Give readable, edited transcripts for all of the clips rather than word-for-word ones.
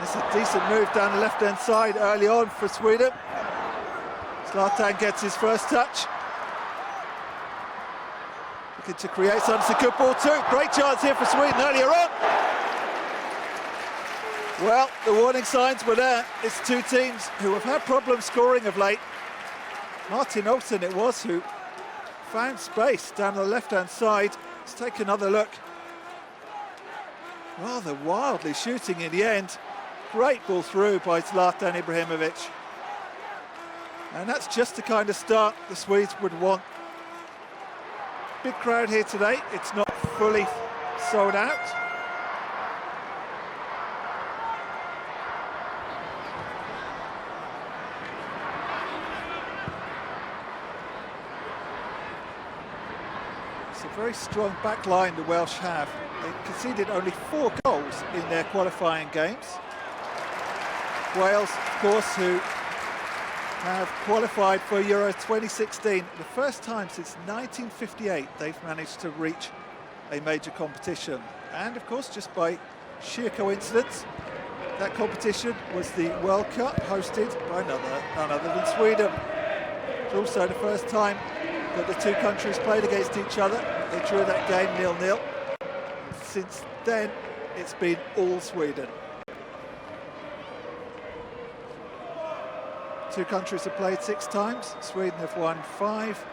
It's a decent move down the left-hand side early on for Sweden. Zlatan gets his first touch. Looking to create something. It's a good ball too. Great chance here for Sweden earlier on. Well, the warning signs were there. It's two teams who have had problems scoring of late. Martin Olsson it was who found space down the left-hand side. Let's take another look. Rather wildly shooting in the end. Great ball through by Zlatan Ibrahimovic. And that's just the kind of start the Swedes would want. Big crowd here today. It's not fully sold out. It's a very strong back line the Welsh have. They conceded only 4 goals in their qualifying games. Wales, of course, who have qualified for Euro 2016. The first time since 1958 they've managed to reach a major competition. And of course, just by sheer coincidence, that competition was the World Cup hosted by none other than Sweden. It's also the first time that the two countries played against each other. They drew that game 0-0. Since then, it's been all Sweden. Two countries have played 6 times. Sweden have won 5,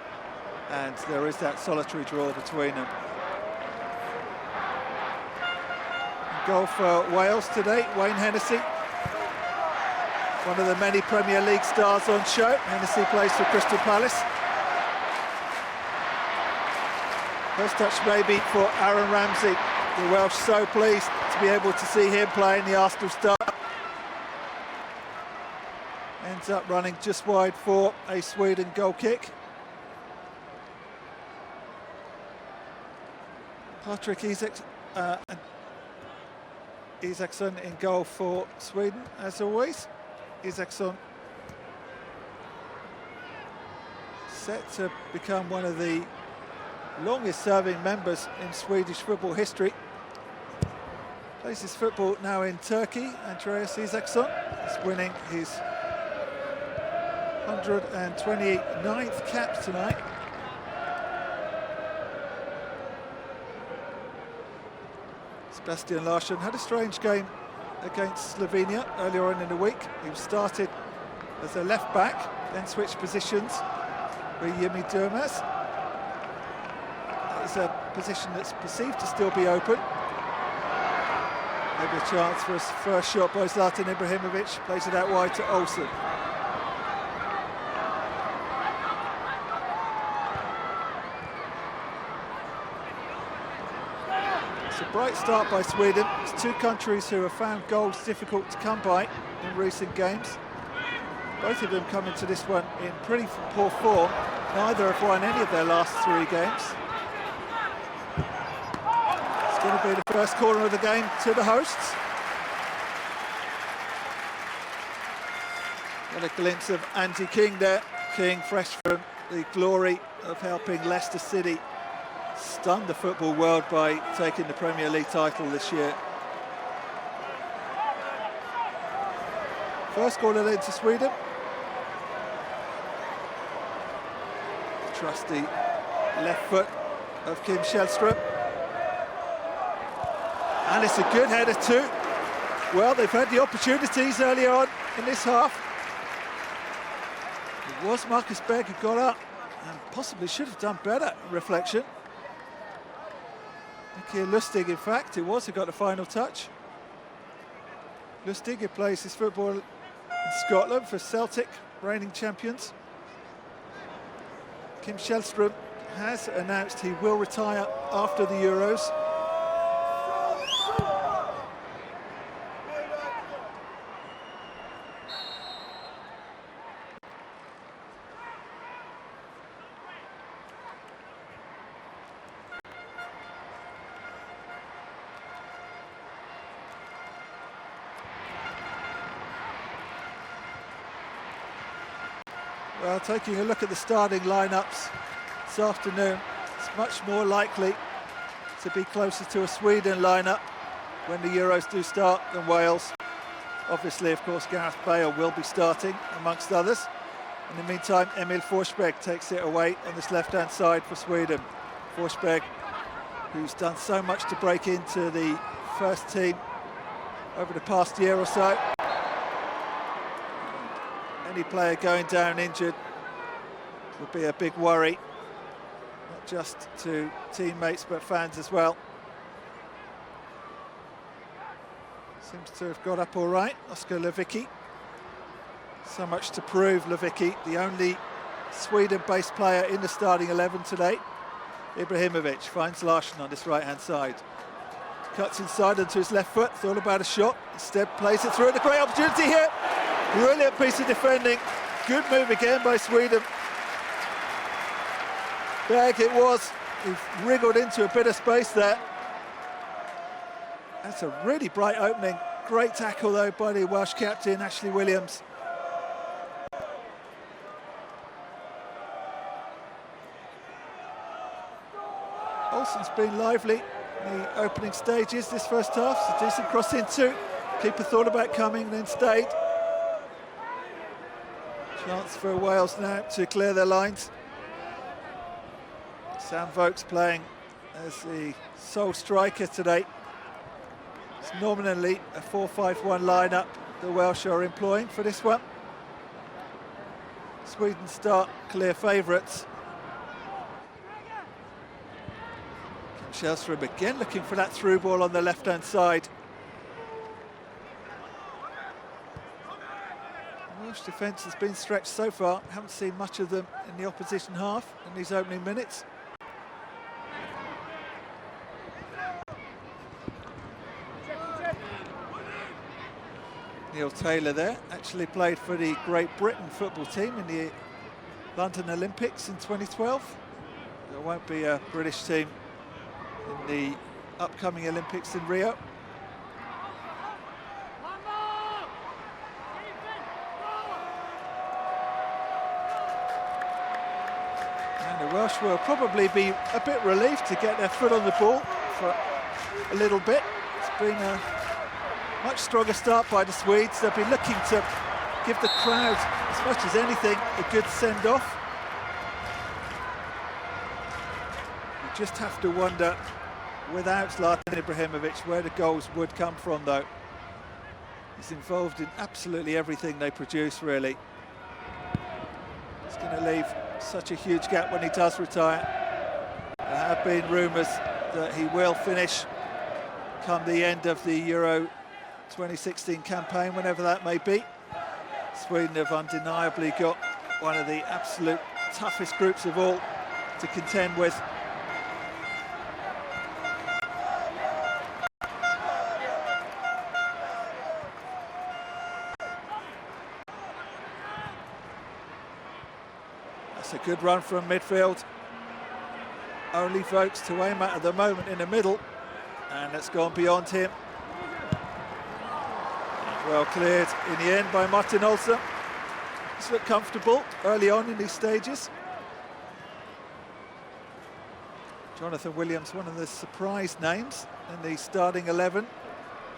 and there is that solitary draw between them. Goal for Wales today, Wayne Hennessy, one of the many Premier League stars on show. Hennessy plays for Crystal Palace. First touch maybe for Aaron Ramsey. The Welsh so pleased to be able to see him play in the Arsenal start. Ends up running just wide for a Sweden goal kick. Patrick Isaksson in goal for Sweden, as always. Isaksson set to become one of the longest serving members in Swedish football history. Plays his football now in Turkey. Andreas Isaksson is winning his 129th cap tonight. Sebastian Larsson had a strange game against Slovenia earlier on in the week. He was started as a left back, then switched positions with Jimmy Durmaz. That is a position that's perceived to still be open. Maybe a chance for his first shot by Zlatan Ibrahimovic. Plays it out wide to Olsson. It's a bright start by Sweden. It's two countries who have found goals difficult to come by in recent games. Both of them come into this one in pretty poor form. Neither have won any of their last 3 games. It's going to be the first corner of the game to the hosts. Got a glimpse of Andy King there. King fresh from the glory of helping Leicester City stun the football world by taking the Premier League title this year. First corner into Sweden. The trusty left foot of Kim Källström. And it's a good header too. Well, they've had the opportunities early on in this half. It was Marcus Berg who got up and possibly should have done better, reflection. Nicky Lustig, in fact, it was who got the final touch. Lustig, who plays his football in Scotland for Celtic, reigning champions. Kim Källström has announced he will retire after the Euros. Well, taking a look at the starting lineups this afternoon, it's much more likely to be closer to a Sweden lineup when the Euros do start than Wales. Obviously, of course, Gareth Bale will be starting, amongst others. In the meantime, Emil Forsberg takes it away on this left-hand side for Sweden. Forsberg, who's done so much to break into the first team over the past year or so. Any player going down injured would be a big worry, not just to teammates but fans as well. Seems to have got up all right, Oskar Lewicki. So much to prove, Lewicki, the only Sweden-based player in the starting 11 today. Ibrahimovic finds Larsson on this right-hand side. Cuts inside onto his left foot, thought about a shot, instead plays it through, and a great opportunity here. Brilliant piece of defending, good move again by Sweden. Berg it was, he wriggled into a bit of space there. That's a really bright opening. Great tackle though by the Welsh captain, Ashley Williams. Olsen's been lively in the opening stages this first half. It's a decent cross in too. Keeper thought about coming, then stayed. Chance for Wales now to clear their lines. Sam Vokes playing as the sole striker today. It's nominally a 4-5-1 lineup the Welsh are employing for this one. Sweden start clear favourites. Källström again looking for that through ball on the left-hand side. Welsh defence has been stretched so far. Haven't seen much of them in the opposition half in these opening minutes. Neil Taylor there, actually played for the Great Britain football team in the London Olympics in 2012. There won't be a British team in the upcoming Olympics in Rio. And the Welsh will probably be a bit relieved to get their foot on the ball for a little bit. It's been a much stronger start by the Swedes. They'll be looking to give the crowd, as much as anything, a good send-off. You just have to wonder, without Zlatan Ibrahimovic, where the goals would come from, though. He's involved in absolutely everything they produce, really. It's going to leave such a huge gap when he does retire. There have been rumours that he will finish come the end of the Euro 2016 campaign, whenever that may be. Sweden have undeniably got one of the absolute toughest groups of all to contend with. That's a good run from midfield. Only Vokes to aim at the moment in the middle, and it's gone beyond him. Well cleared in the end by Martin Olsen. He's looked comfortable early on in these stages. Jonathan Williams, one of the surprise names in the starting 11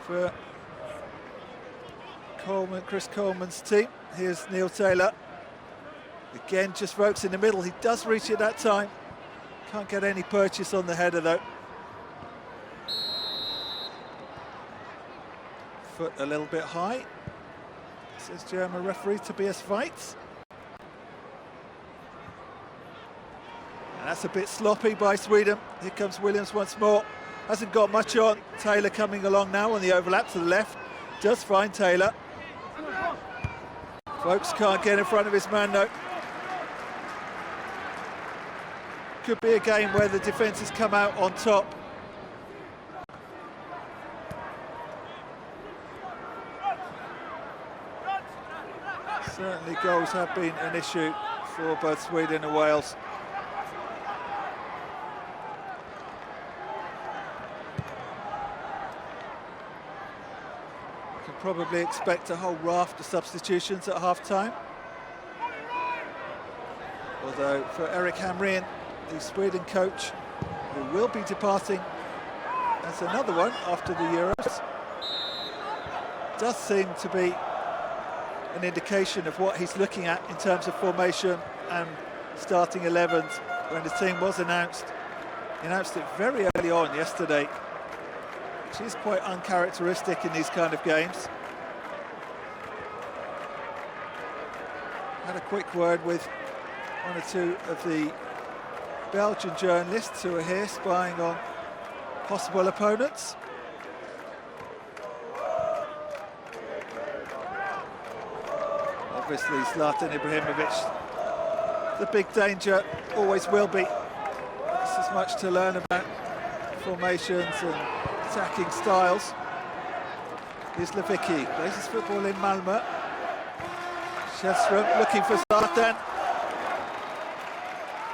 for Chris Coleman's team. Here's Neil Taylor. Again, just Vokes in the middle. He does reach it that time. Can't get any purchase on the header though. Foot a little bit high, says German referee Tobias Weitz. And that's a bit sloppy by Sweden. Here comes Williams once more. Hasn't got much on. Taylor coming along now on the overlap to the left. Does find Taylor. Vokes can't get in front of his man though. Could be a game where the defence has come out on top. Certainly goals have been an issue for both Sweden and Wales. You can probably expect a whole raft of substitutions at half-time. Although for Erik Hamrén, the Sweden coach, who will be departing as another one after the Euros, does seem to be an indication of what he's looking at in terms of formation and starting 11s. When the team was announced, he announced it very early on yesterday, which is quite uncharacteristic in these kind of games. Had a quick word with one or two of the Belgian journalists who are here spying on possible opponents. Obviously Zlatan Ibrahimovic, the big danger, always will be. There's as much to learn about formations and attacking styles. Here's Lewicki, plays his football in Malmö. Källström looking for Zlatan.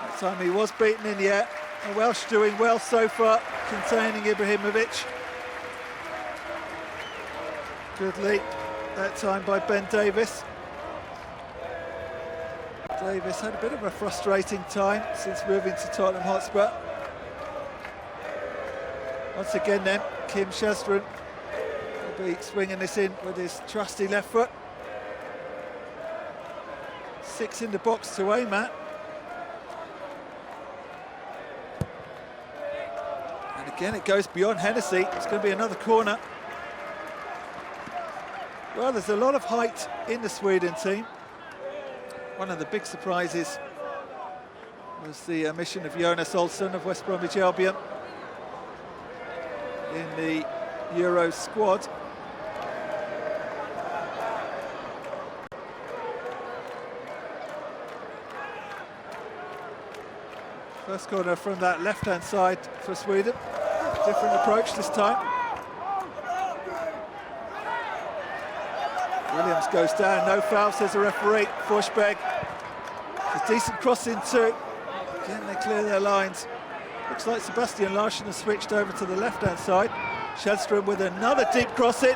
That time he was beaten in the air. The Welsh doing well so far, containing Ibrahimovic. Good lead that time by Ben Davies. Davies had a bit of a frustrating time since moving to Tottenham Hotspur. Once again then, Kim Källström will be swinging this in with his trusty left foot. 6 in the box to aim at. And again it goes beyond Hennessy. It's going to be another corner. Well, there's a lot of height in the Sweden team. One of the big surprises was the omission of Jonas Olsson of West Bromwich Albion in the Euro squad. First corner from that left-hand side for Sweden. Different approach this time. Williams goes down, no foul, says the referee. Forsberg, a decent cross in too. Again, they clear their lines. Looks like Sebastian Larsson has switched over to the left-hand side. Källström with another deep cross in.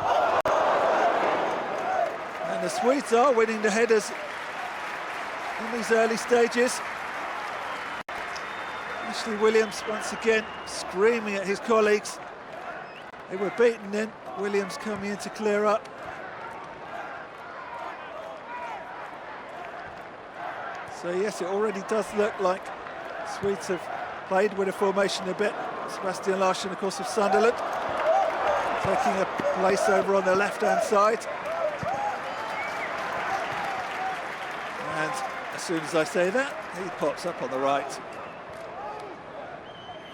And the Swedes are winning the headers in these early stages. Ashley Williams once again screaming at his colleagues. They were beaten then. Williams coming in to clear up. So yes, it already does look like Swedes have played with a formation a bit. Sebastian Larsson, of course, of Sunderland, taking a place over on the left-hand side. And as soon as I say that, he pops up on the right.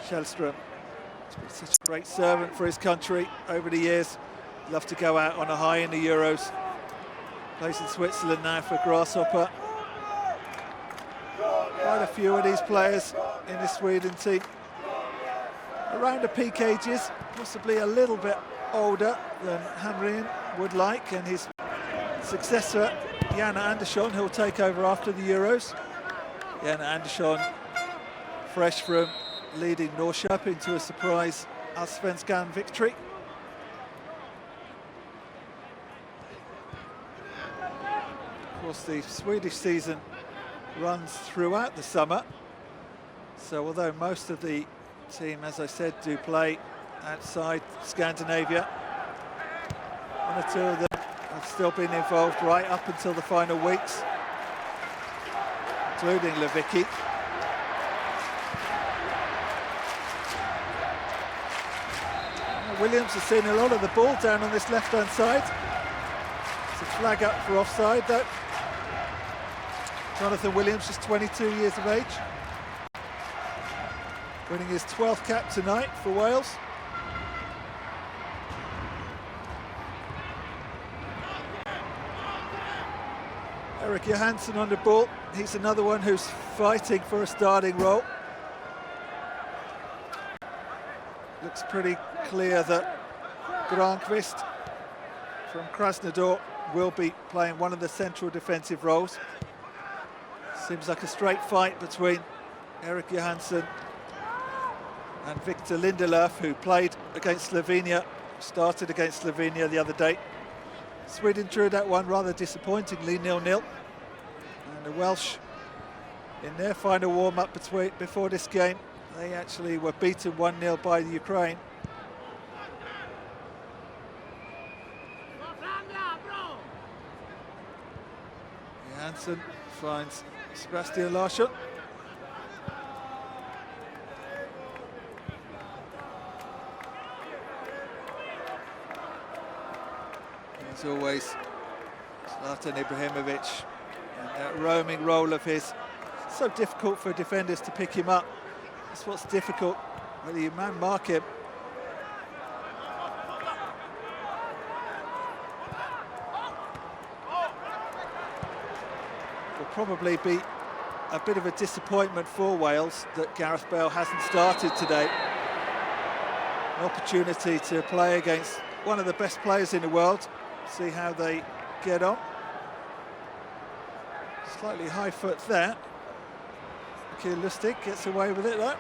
Källström has been such a great servant for his country over the years. Loved to go out on a high in the Euros. Plays in Switzerland now for Grasshopper. Quite a few of these players in the Sweden team around the peak ages, possibly a little bit older than Hamrén would like, and his successor Janne Andersson, who will take over after the Euros. Janne Andersson, fresh from leading Norrköping to a surprise Allsvenskan victory. Of course, the Swedish season runs throughout the summer, so although most of the team, as I said, do play outside Scandinavia, one or two of them have still been involved right up until the final weeks, including Lewicki. Williams has seen a lot of the ball down on this left-hand side. It's a flag up for offside though. Jonathan Williams, just 22 years of age, winning his 12th cap tonight for Wales. Erik Johansson on the ball. He's another one who's fighting for a starting role. Looks pretty clear that Granqvist from Krasnodar will be playing one of the central defensive roles. Seems like a straight fight between Erik Johansson and Victor Lindelöf, who played against Slovenia, started against Slovenia the other day. Sweden drew that one rather disappointingly, 0-0. And the Welsh, in their final warm-up before this game, they actually were beaten 1-0 by the Ukraine. Hansen finds Sebastian Larsson. As always, Zlatan Ibrahimovic and that roaming role of his. It's so difficult for defenders to pick him up. That's what's difficult, whether you man mark him. Will probably be a bit of a disappointment for Wales that Gareth Bale hasn't started today. An opportunity to play against one of the best players in the world, see how they get on. Slightly high foot there. Akil Lustig gets away with it though.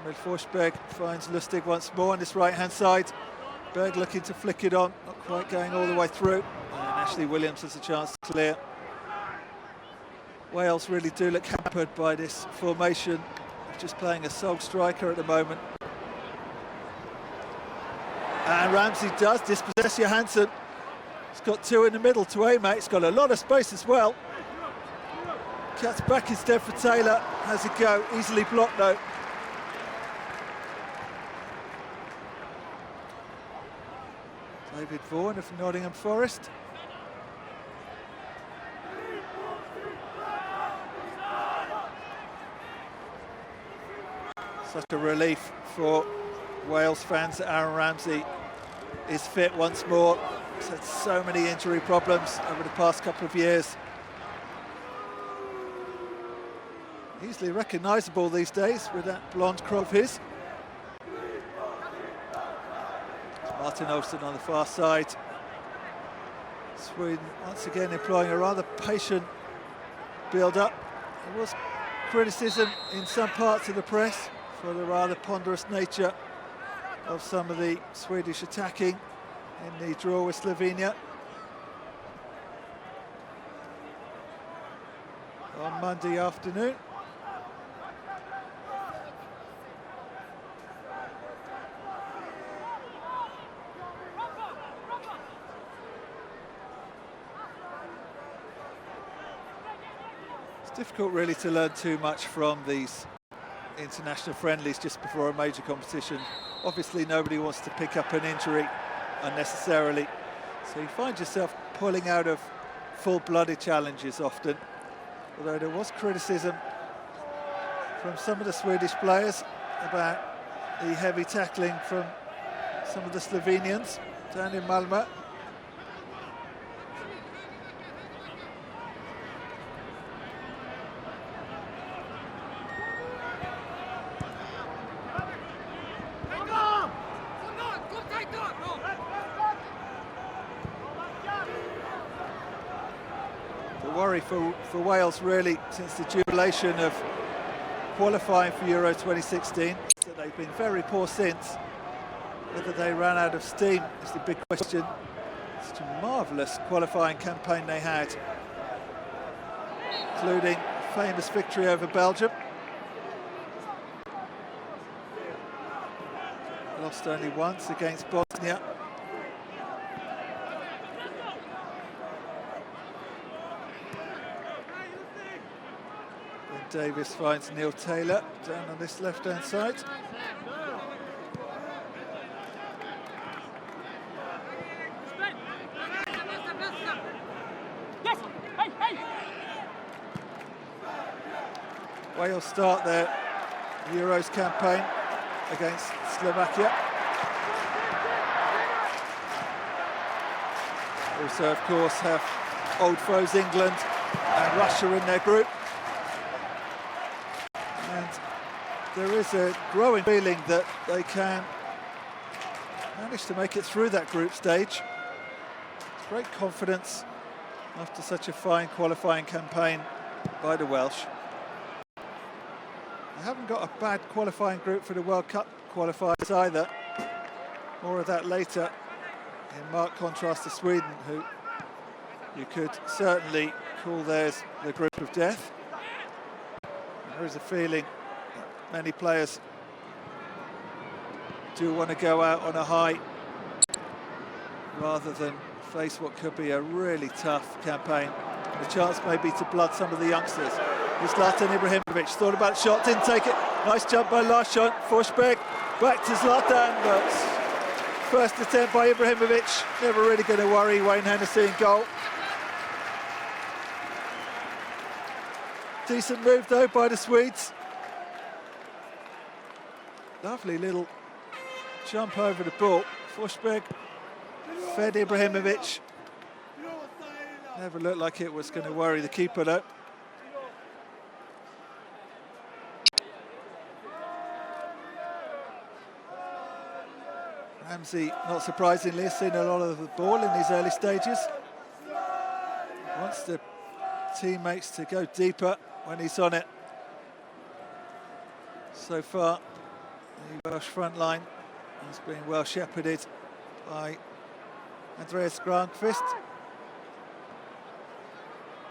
Emil Forsberg finds Lustig once more on this right-hand side. Berg looking to flick it on, not quite going all the way through. And Ashley Williams has a chance to clear. Wales really do look hampered by this formation of just playing a sole striker at the moment. And Ramsey does dispossess Johansson. He's got two in the middle to aim at. He's got a lot of space as well. Cuts back instead for Taylor. Has a go, easily blocked though. David Vaughan of Nottingham Forest. Such a relief for Wales fans that Aaron Ramsey is fit once more. He's had so many injury problems over the past couple of years. Easily recognisable these days with that blonde crop of his. Martin Olsen on the far side. Sweden once again employing a rather patient build-up. There was criticism in some parts of the press for the rather ponderous nature of some of the Swedish attacking in the draw with Slovenia on Monday afternoon. It's difficult really to learn too much from these international friendlies just before a major competition. Obviously nobody wants to pick up an injury unnecessarily, so you find yourself pulling out of full-blooded challenges often, although there was criticism from some of the Swedish players about the heavy tackling from some of the Slovenians down in Malmö. Worry for Wales really since the jubilation of qualifying for Euro 2016, that they've been very poor since. Whether they ran out of steam is the big question. Such a marvellous qualifying campaign they had, including a famous victory over Belgium. Lost only once against Bosnia. Davis finds Neil Taylor down on this left-hand side. Wales start their Euros campaign against Slovakia. Also, of course, have old foes England and Russia in their group. There is a growing feeling that they can manage to make it through that group stage. Great confidence after such a fine qualifying campaign by the Welsh. They haven't got a bad qualifying group for the World Cup qualifiers either. More of that later, in marked contrast to Sweden, who you could certainly call theirs the group of death. There is a feeling many players do want to go out on a high rather than face what could be a really tough campaign. The chance maybe to blood some of the youngsters. It's Zlatan Ibrahimovic, thought about the shot, didn't take it. Nice jump by Larsson. Forsberg back to Zlatan, but first attempt by Ibrahimovic, never really going to worry Wayne Hennessy in goal. Decent move though by the Swedes. Lovely little jump over the ball. Forsberg fed Ibrahimovic. Never looked like it was going to worry the keeper though. Ramsey, not surprisingly, has seen a lot of the ball in these early stages. Wants the teammates to go deeper when he's on it. So far, the Welsh front line has been well shepherded by Andreas Granqvist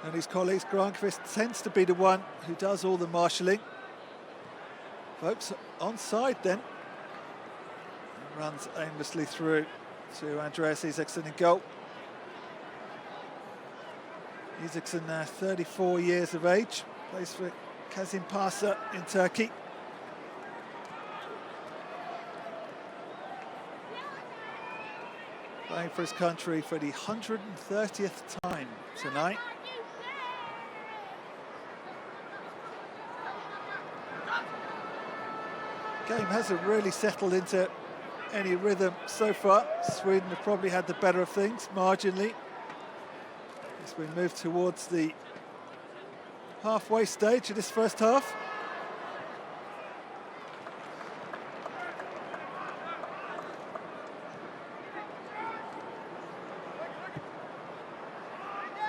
and his colleagues. Granqvist tends to be the one who does all the marshalling. Folks onside then. Runs aimlessly through to Andreas Isaksson in goal. Isaksson now 34 years of age, plays for Kasımpaşa in Turkey. Playing for his country for the 130th time tonight. Game hasn't really settled into any rhythm so far. Sweden have probably had the better of things marginally as we move towards the halfway stage of this first half.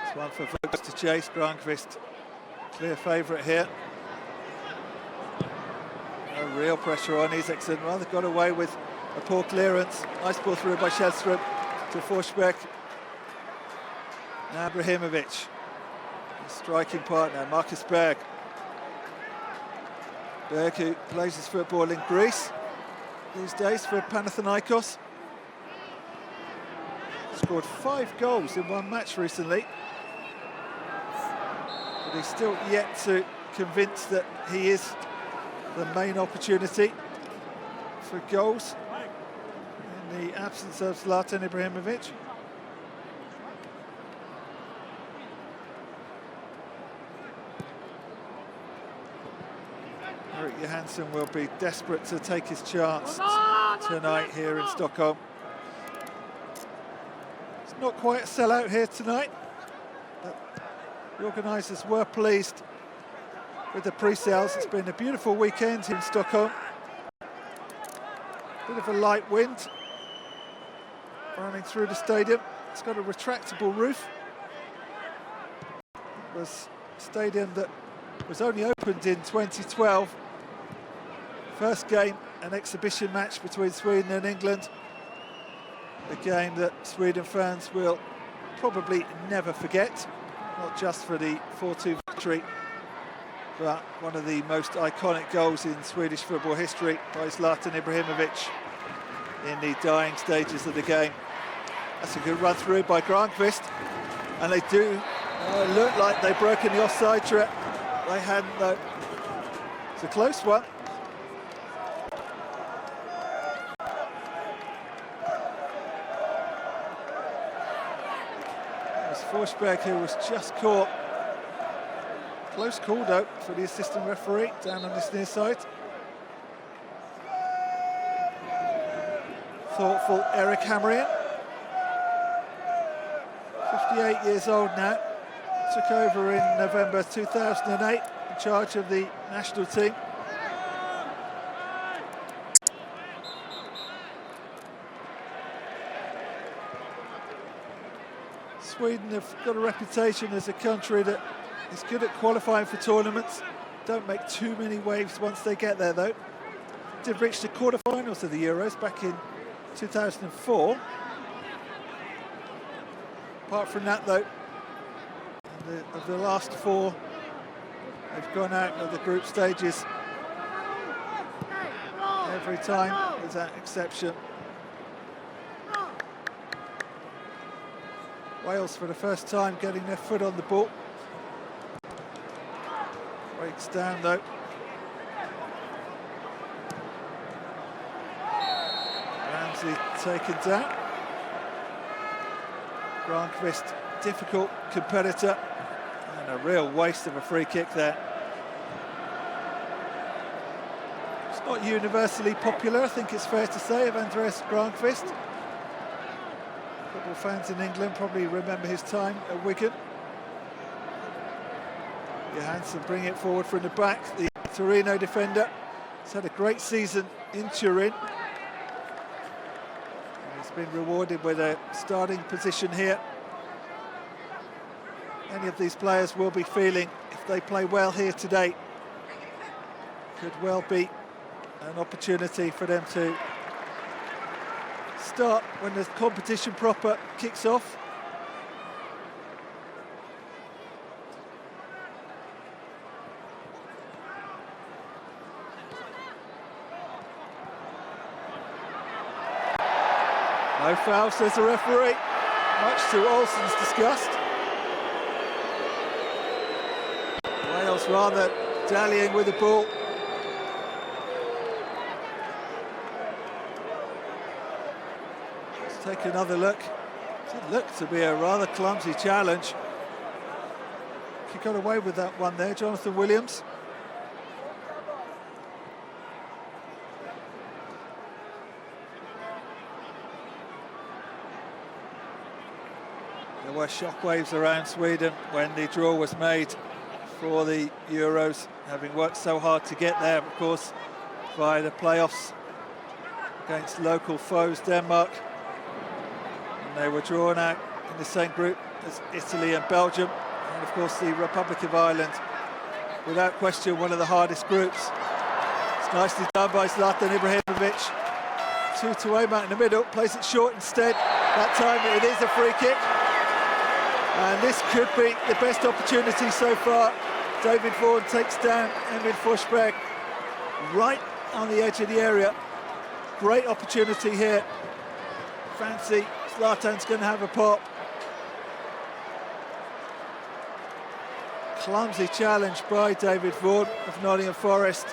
It's one for Vogts to chase. Granqvist clear favourite here. No real pressure on Isaksson, rather got away with a poor clearance. Nice ball through by Källström to Forsberg. Now Ibrahimovic, his striking partner, Marcus Berg. Berg, who plays his football in Greece these days for Panathinaikos. Scored 5 goals in one match recently. But he's still yet to convince that he is the main opportunity for goals in the absence of Zlatan Ibrahimovic. Erik Johansson will be desperate to take his chance tonight here in Stockholm. It's not quite a sellout here tonight, but the organisers were pleased with the pre-sales. It's been a beautiful weekend in Stockholm. Bit of a light wind running through the stadium. It's got a retractable roof. It was a stadium that was only opened in 2012. First game, an exhibition match between Sweden and England. A game that Sweden fans will probably never forget, not just for the 4-2 victory, but one of the most iconic goals in Swedish football history by Zlatan Ibrahimovic in the dying stages of the game. That's a good run through by Granqvist, and they do look like they've broken the offside trap. They hadn't though. It's a close one. It was Forsberg who was just caught. Close call though for the assistant referee down on this near side. Thoughtful Erik Hamrén, 58 years old now, took over in November 2008 in charge of the national team. Sweden have got a reputation as a country that is good at qualifying for tournaments. Don't make too many waves once they get there though. Did reach the quarterfinals of the Euros back in 2004. Apart from that though, of the last 4, they've gone out of the group stages every time, with that exception. Wales for the first time getting their foot on the ball. Breaks down though. Ramsey taken down. Granqvist, difficult competitor, and a real waste of a free kick there. It's not universally popular, I think it's fair to say, of Andreas Granqvist. Football fans in England probably remember his time at Wigan. Johansson bring it forward from the back. The Torino defender has had a great season in Turin. And he's been rewarded with a starting position here. Any of these players will be feeling, if they play well here today, could well be an opportunity for them to start when the competition proper kicks off. No foul, says the referee, much to Olsen's disgust. Wales rather dallying with the ball. Let's take another look. It looked to be a rather clumsy challenge. He got away with that one there, Jonathan Williams. There were shockwaves around Sweden when the draw was made for the Euros, having worked so hard to get there, of course, via the playoffs against local foes Denmark. And they were drawn out in the same group as Italy and Belgium, and of course the Republic of Ireland, without question one of the hardest groups. It's nicely done by Zlatan Ibrahimovic. 2 to Aimant in the middle, plays it short instead. That time it is a free kick. And this could be the best opportunity so far. David Vaughan takes down Emil Forsberg right on the edge of the area. Great opportunity here. Fancy Zlatan's going to have a pop. Clumsy challenge by David Vaughan of Nottingham Forest.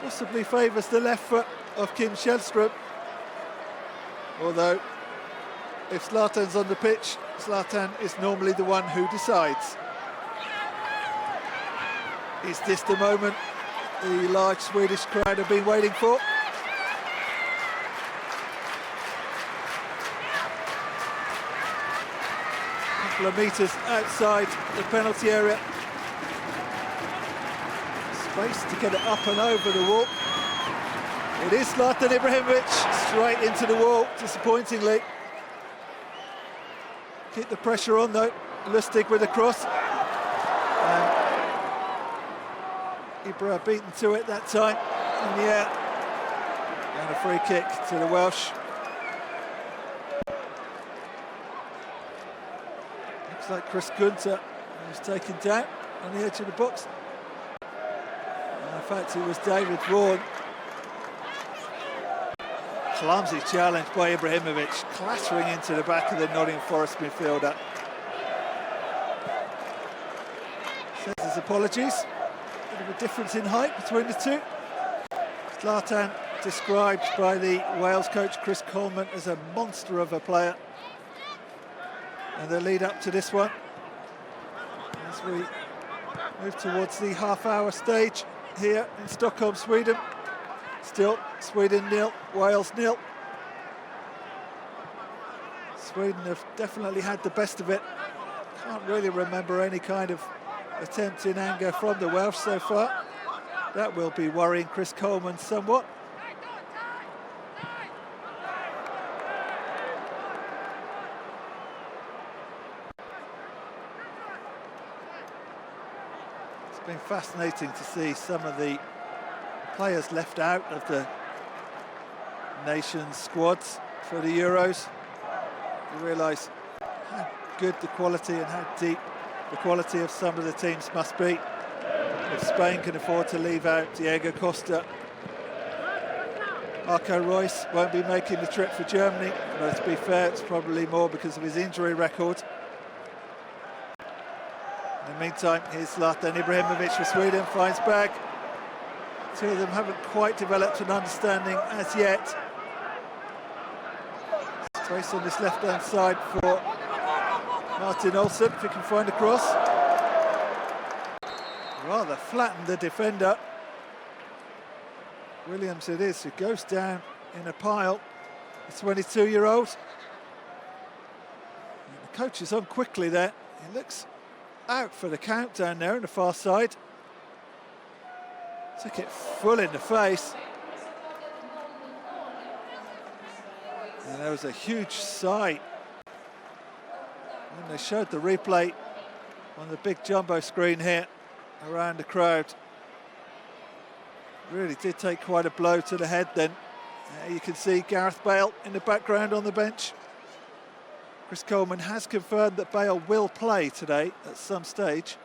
Possibly favours the left foot of Kim Källström. Although, if Zlatan's on the pitch, Zlatan is normally the one who decides. Is this the moment the large Swedish crowd have been waiting for? A couple of metres outside the penalty area. Space to get it up and over the wall. It is Zlatan Ibrahimovic, straight into the wall, disappointingly. Keep the pressure on though, Lustig with a cross. Ibra beaten to it that time, in the air. And a free kick to the Welsh. Looks like Chris Gunter was taken down on the edge of the box. And in fact, it was David Vaughan. Clumsy challenge by Ibrahimovic, clattering into the back of the Nottingham Forest midfielder. Says his apologies. Bit of a difference in height between the two. Zlatan described by the Wales coach Chris Coleman as a monster of a player. And the lead up to this one, as we move towards the half-hour stage here in Stockholm, Sweden. Still, Sweden 0, Wales 0. Sweden have definitely had the best of it. Can't really remember any kind of attempt in anger from the Welsh so far. That will be worrying Chris Coleman somewhat. It's been fascinating to see some of the players left out of the nations squads for the Euros. You realise how good the quality and how deep the quality of some of the teams must be. If Spain can afford to leave out Diego Costa, Marco Reus won't be making the trip for Germany, but to be fair, it's probably more because of his injury record. In the meantime, here's Zlatan Ibrahimovic for Sweden, finds Berg. Two of them haven't quite developed an understanding as yet. Space on this left-hand side for Martin Olsson, if he can find a cross. Rather flattened the defender. Williams it is, who goes down in a pile, the 22-year-old. The coach is on quickly there. He looks out for the count down there on the far side. Took it full in the face. And there was a huge sigh when they showed the replay on the big jumbo screen here around the crowd. Really did take quite a blow to the head then. You can see Gareth Bale in the background on the bench. Chris Coleman has confirmed that Bale will play today at some stage.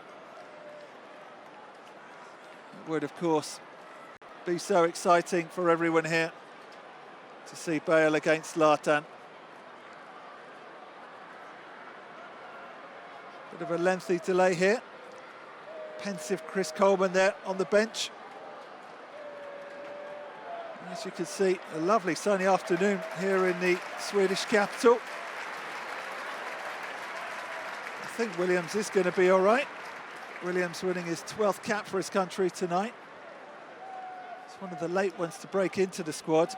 It would, of course, be so exciting for everyone here to see Bale against Zlatan. Bit of a lengthy delay here. Pensive Chris Coleman there on the bench. As you can see, a lovely sunny afternoon here in the Swedish capital. I think Williams is going to be all right. Williams winning his 12th cap for his country tonight. It's one of the late ones to break into the squad.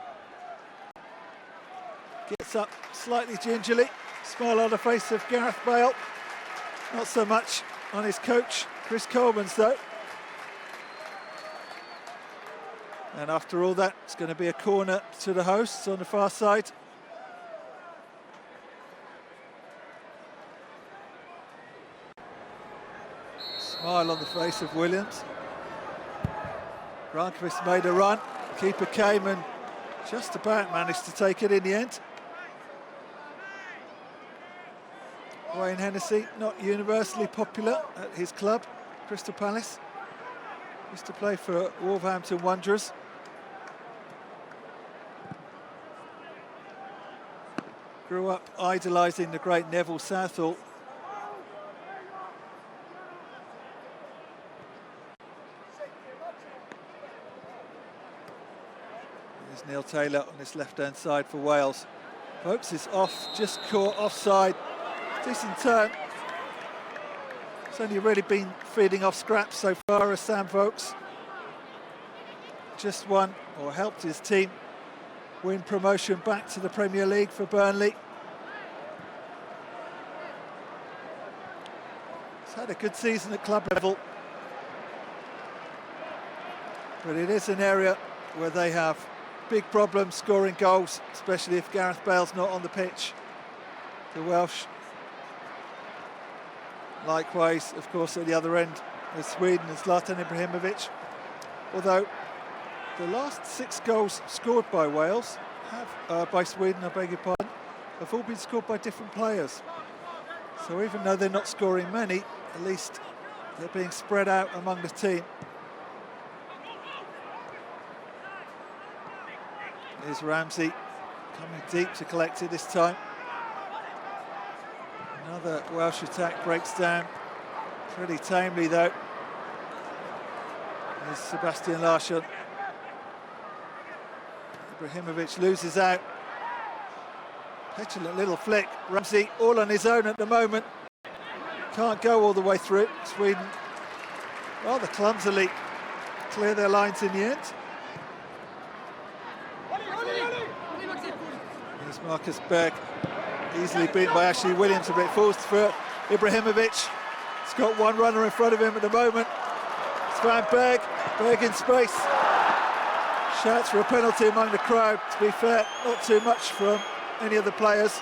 Gets up slightly gingerly. Smile on the face of Gareth Bale. Not so much on his coach, Chris Coleman's though. And after all that, it's going to be a corner to the hosts on the far side. Smile on the face of Williams. Granqvist made a run. Keeper came and just about managed to take it in the end. Wayne Hennessy, not universally popular at his club, Crystal Palace. Used to play for Wolverhampton Wanderers. Grew up idolising the great Neville Southall. There's Neil Taylor on this left-hand side for Wales. Vokes is off, just caught offside. Decent turn. He's only really been feeding off scraps so far as Sam Vokes. Just won, or helped his team win promotion back to the Premier League for Burnley. He's had a good season at club level. But it is an area where they have big problems scoring goals, especially if Gareth Bale's not on the pitch. The Welsh. Likewise, of course, at the other end is Sweden and Zlatan Ibrahimovic. Although the last 6 goals scored by Wales, by Sweden, I beg your pardon, have all been scored by different players. So even though they're not scoring many, at least they're being spread out among the team. Here's Ramsey coming deep to collect it this time. Another Welsh attack breaks down pretty tamely though. Here's Sebastian Larsson. Ibrahimovic loses out. Petulant little flick. Ramsey all on his own at the moment. Can't go all the way through. Sweden rather clumsily clear their lines in the end. Here's Marcus Berg. Easily beaten by Ashley Williams, a bit forced for Ibrahimovic. He's got one runner in front of him at the moment. It's Van Berg. Berg in space. Shouts for a penalty among the crowd. To be fair, not too much from any of the players.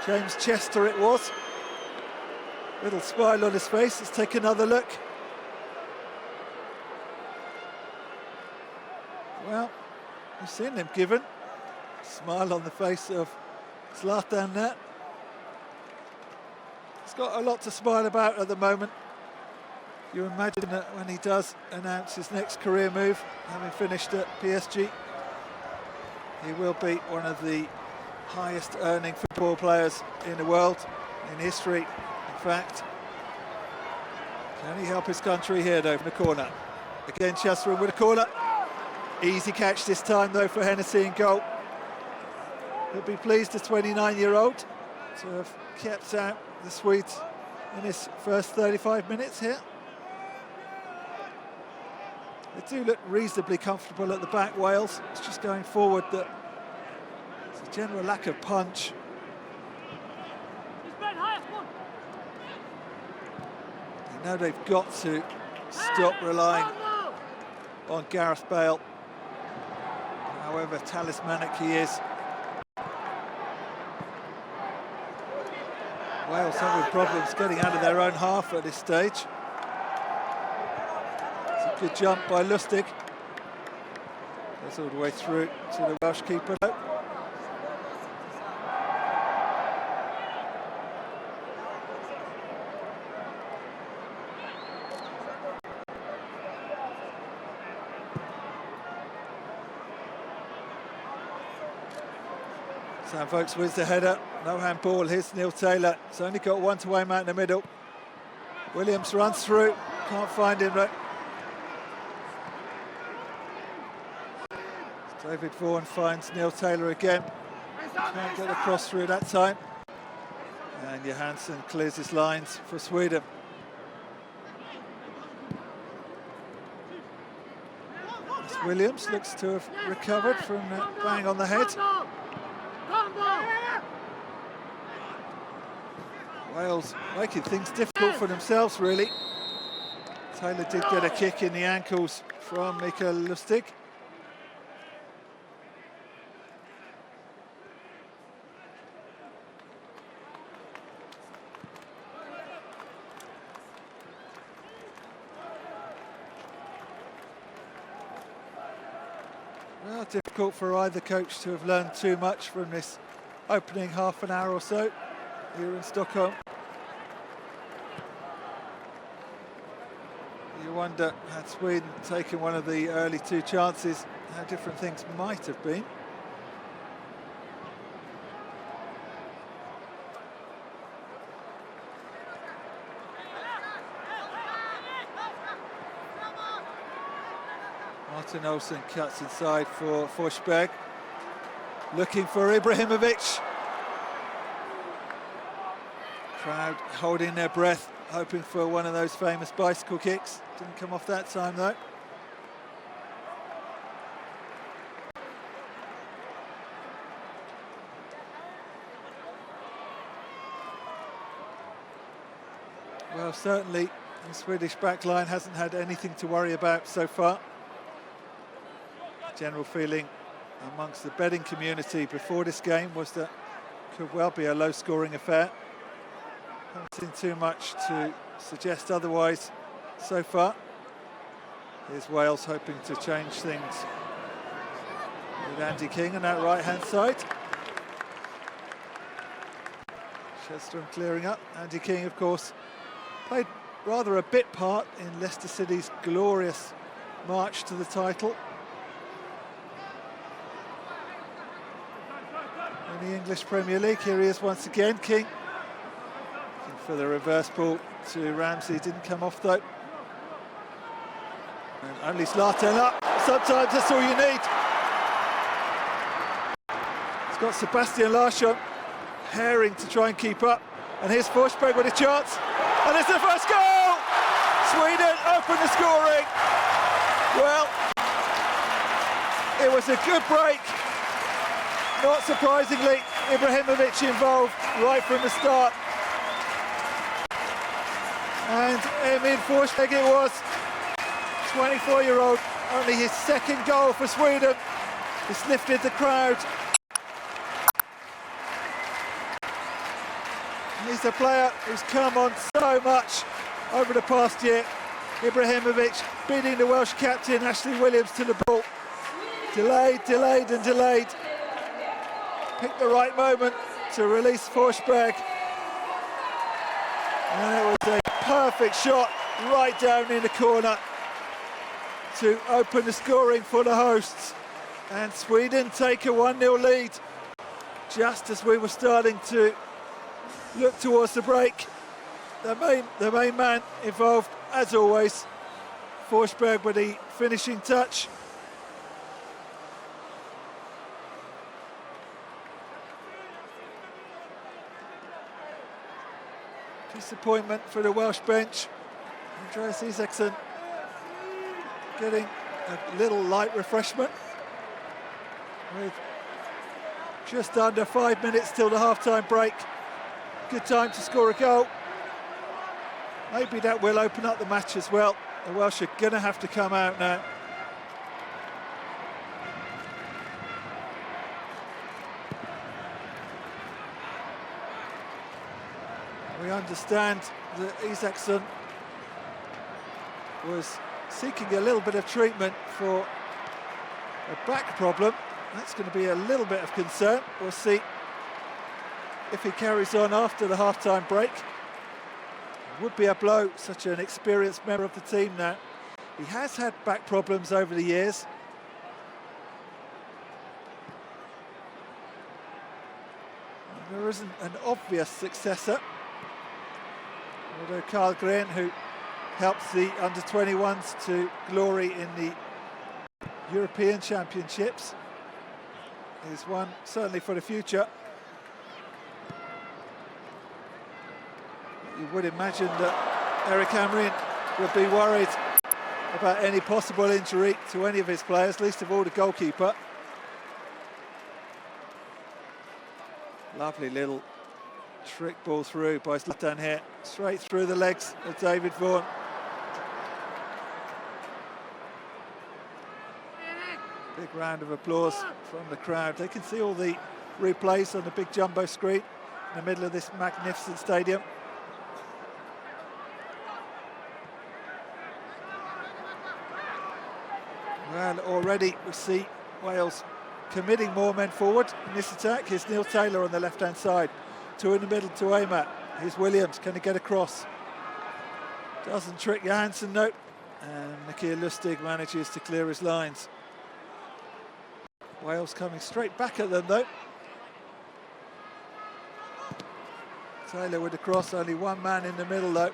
James Chester it was. Little smile on his face. Let's take another look. Well, we've seen him given. Smile on the face of Zlatan there. He's got a lot to smile about at the moment. You imagine that when he does announce his next career move, having finished at PSG. He will be one of the highest earning football players in the world, in history, in fact. Can he help his country here though from the corner? Again, Chesterham with a corner. Easy catch this time though for Hennessy in goal. He'll be pleased, the 29-year-old, to have kept out the Swedes in his first 35 minutes here. They do look reasonably comfortable at the back, Wales. It's just going forward that there's a general lack of punch. You know they've got to stop relying on Gareth Bale, however talismanic he is. Wales having problems getting out of their own half at this stage. It's a good jump by Lustig. Goes all the way through to the Welsh keeper. Sam Vokes wins the header. No handball. Here's Neil Taylor. He's only got one to aim at in the middle. Williams runs through. Can't find him. Right. David Vaughan finds Neil Taylor again. Can't get the cross through that time. And Johansson clears his lines for Sweden. Williams looks to have recovered from that bang on the head. Wales making things difficult for themselves, really. Taylor did get a kick in the ankles from Mikael Lustig. Well, difficult for either coach to have learned too much from this opening half an hour or so here in Stockholm. You wonder, had Sweden taken one of the early two chances, how different things might have been. Martin Olsen cuts inside for Forsberg, looking for Ibrahimovic. Crowd holding their breath, hoping for one of those famous bicycle kicks. Didn't come off that time though. Well, certainly the Swedish backline hasn't had anything to worry about so far. The general feeling amongst the betting community before this game was that it could well be a low-scoring affair. Haven't seen too much to suggest otherwise so far. Here's Wales hoping to change things with Andy King on that right-hand side. Chesterham clearing up. Andy King, of course, played rather a bit part in Leicester City's glorious march to the title in the English Premier League. Here he is once again, King. For the reverse ball to Ramsey, didn't come off though. And only Zlatan up. Sometimes that's all you need. It's got Sebastian Larsson herring to try and keep up. And here's Forsberg with a chance. And it's the first goal! Sweden open the scoring. Well, it was a good break. Not surprisingly, Ibrahimovic involved right from the start. And Emil Forsberg it was, 24-year-old, only his second goal for Sweden. He's lifted the crowd. He's a player who's come on so much over the past year. Ibrahimovic beating the Welsh captain Ashley Williams to the ball. Delayed and delayed. Picked the right moment to release Forsberg. And it was a perfect shot right down in the corner to open the scoring for the hosts. And Sweden take a 1-0 lead just as we were starting to look towards the break. The main man involved, as always, Forsberg with the finishing touch. Disappointment for the Welsh bench. Andreas Isaksson getting a little light refreshment with just under 5 minutes till the half-time break. Good time to score a goal. Maybe that will open up the match as well. The Welsh are going to have to come out now. We understand that Isaksson was seeking a little bit of treatment for a back problem. That's going to be a little bit of concern. We'll see if he carries on after the half-time break. It would be a blow, such an experienced member of the team now. He has had back problems over the years. And there isn't an obvious successor. Although Karlgren, who helps the under-21s to glory in the European Championships, is one certainly for the future. You would imagine that Erik Hamrén would be worried about any possible injury to any of his players, least of all the goalkeeper. Lovely little trick ball through by Zlatan here, straight through the legs of David Vaughan. Big round of applause from the crowd. They can see all the replays on the big jumbo screen in the middle of this magnificent stadium. Well, already we see Wales committing more men forward in this attack. Here's Neil Taylor on the left-hand side. Two in the middle to aim at. Here's Williams, can he get across? Doesn't trick Johansson, no. And Nikita Lustig manages to clear his lines. Wales coming straight back at them though. Taylor with the cross, only one man in the middle though.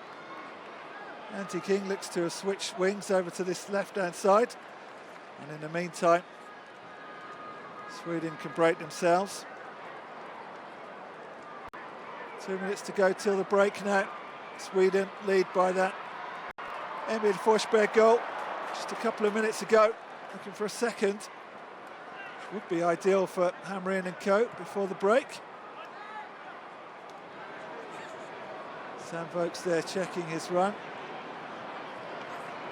Antti King looks to have switched wings over to this left-hand side. And in the meantime, Sweden can break themselves. 2 minutes to go till the break now. Sweden lead by that Emil Forsberg goal just a couple of minutes ago. Looking for a second, which would be ideal for Hamrén and co before the break. Sam Vokes there checking his run.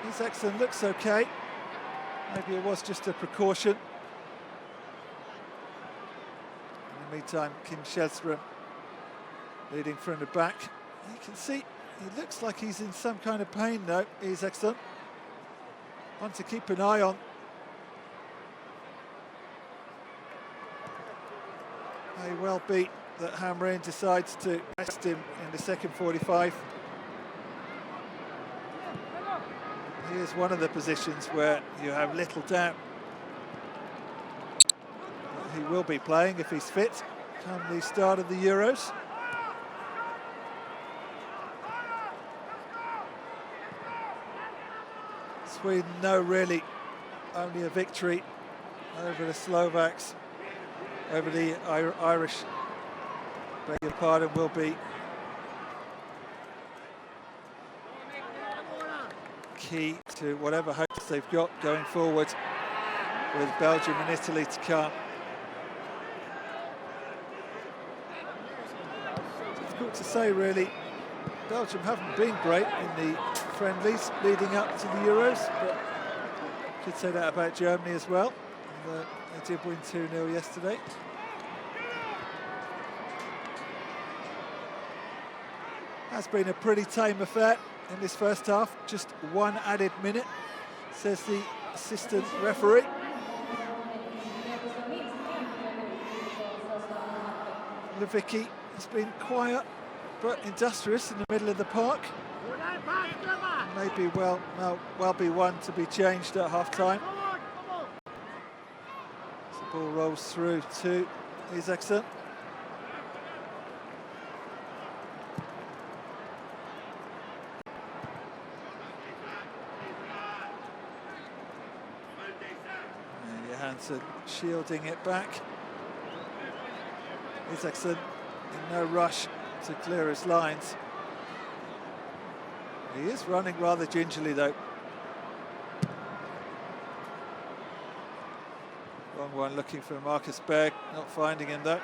Isaksson looks okay. Maybe it was just a precaution. In the meantime, Kim Källström leading from the back. You can see he looks like he's in some kind of pain though, Isaksson. One to keep an eye on. May well be that Hamrén decides to rest him in the second 45. Here's one of the positions where you have little doubt that he will be playing if he's fit come the start of the Euros. Sweden know really only a victory over the Slovaks, over the Irish, beg your pardon, will be key to whatever hopes they've got going forward with Belgium and Italy to come. Difficult to say really. Belgium haven't been great in the friendlies leading up to the Euros, but could say that about Germany as well. And, they did win 2-0 yesterday. Has been a pretty tame affair in this first half. Just one added minute, says the assistant referee. Lewicki has been quiet but industrious in the middle of the park. Maybe well be one to be changed at half-time. The ball rolls through to Isaacson. And Johansson shielding it back. Isaacson in no rush to clear his lines. He is running rather gingerly though. Wrong one, looking for Marcus Berg, not finding him though.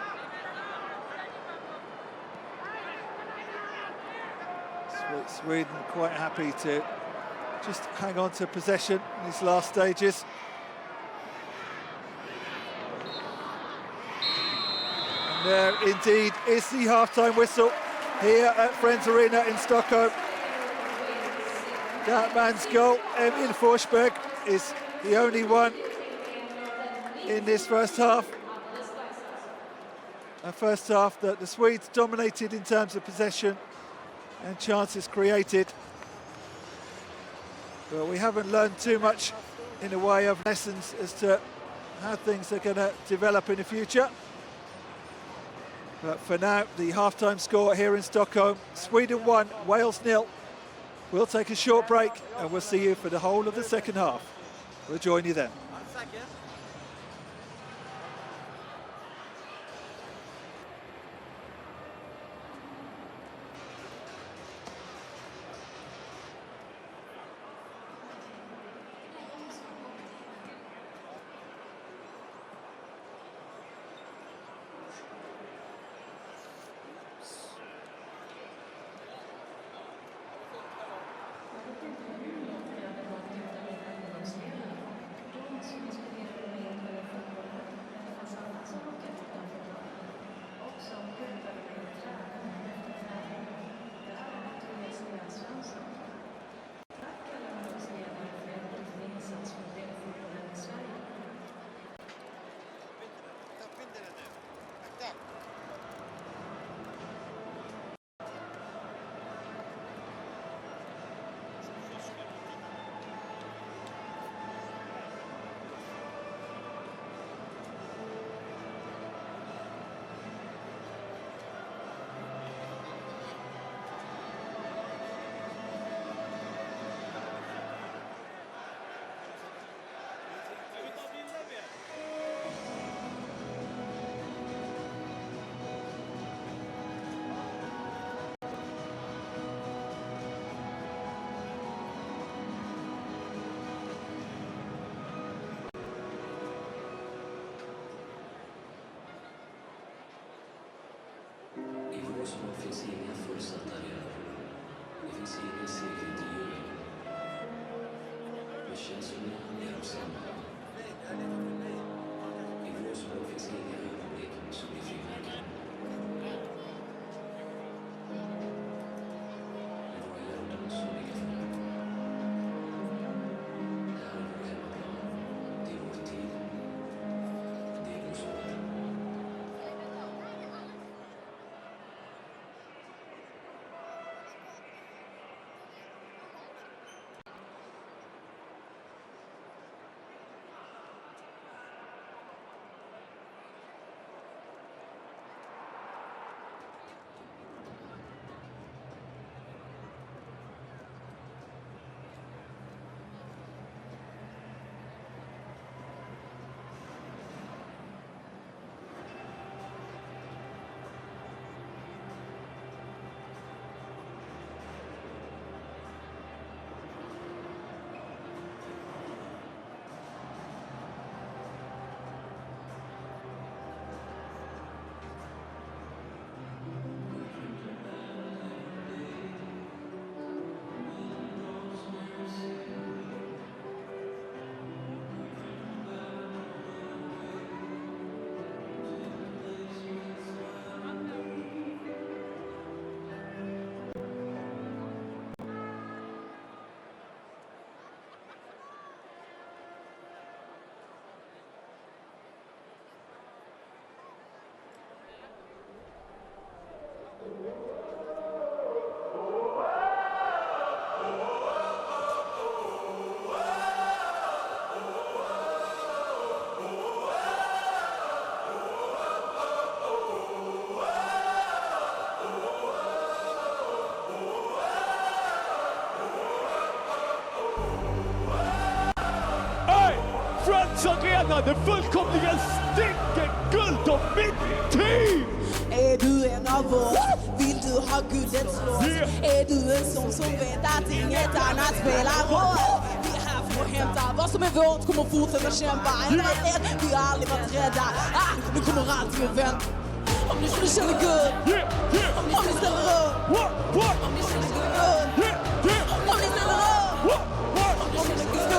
Sweden quite happy to just hang on to possession in these last stages. And there indeed is the half-time whistle here at Friends Arena in Stockholm. That man's goal, Emil Forsberg, is the only one in this first half. A first half that the Swedes dominated in terms of possession and chances created. But we haven't learned too much in the way of lessons as to how things are going to develop in the future. But for now, the half-time score here in Stockholm, Sweden 1, Wales 0. We'll take a short break and we'll see you for the whole of the second half. We'll join you then. Det finns inga fullsatta arenor. Det finns ingen segerintervju. Det känns som ni är samma. I Wolfsburg finns inga ögonblick som blir frimärken. Det var hjärtan som ligger för. Det här är vår hemmaplan. Det är vår tid. Det är Wolfsburg. vinna det fullkomliga stinket-guld av mitt team! Är du en av oss? Vill du ha guldets lås? Yeah. Är du en sån som vet att inget annat spelar roll? Vi är här för att hämta vad som är vårt, kommer fortsätta kämpa. Ända rädd, vi har aldrig varit rädda. Nu kommer allting att vända. Om ni känner good, om ni ställer upp, om ni känner good, om ni ställer upp, om ni känner good, om ni ställer upp, om ni känner good.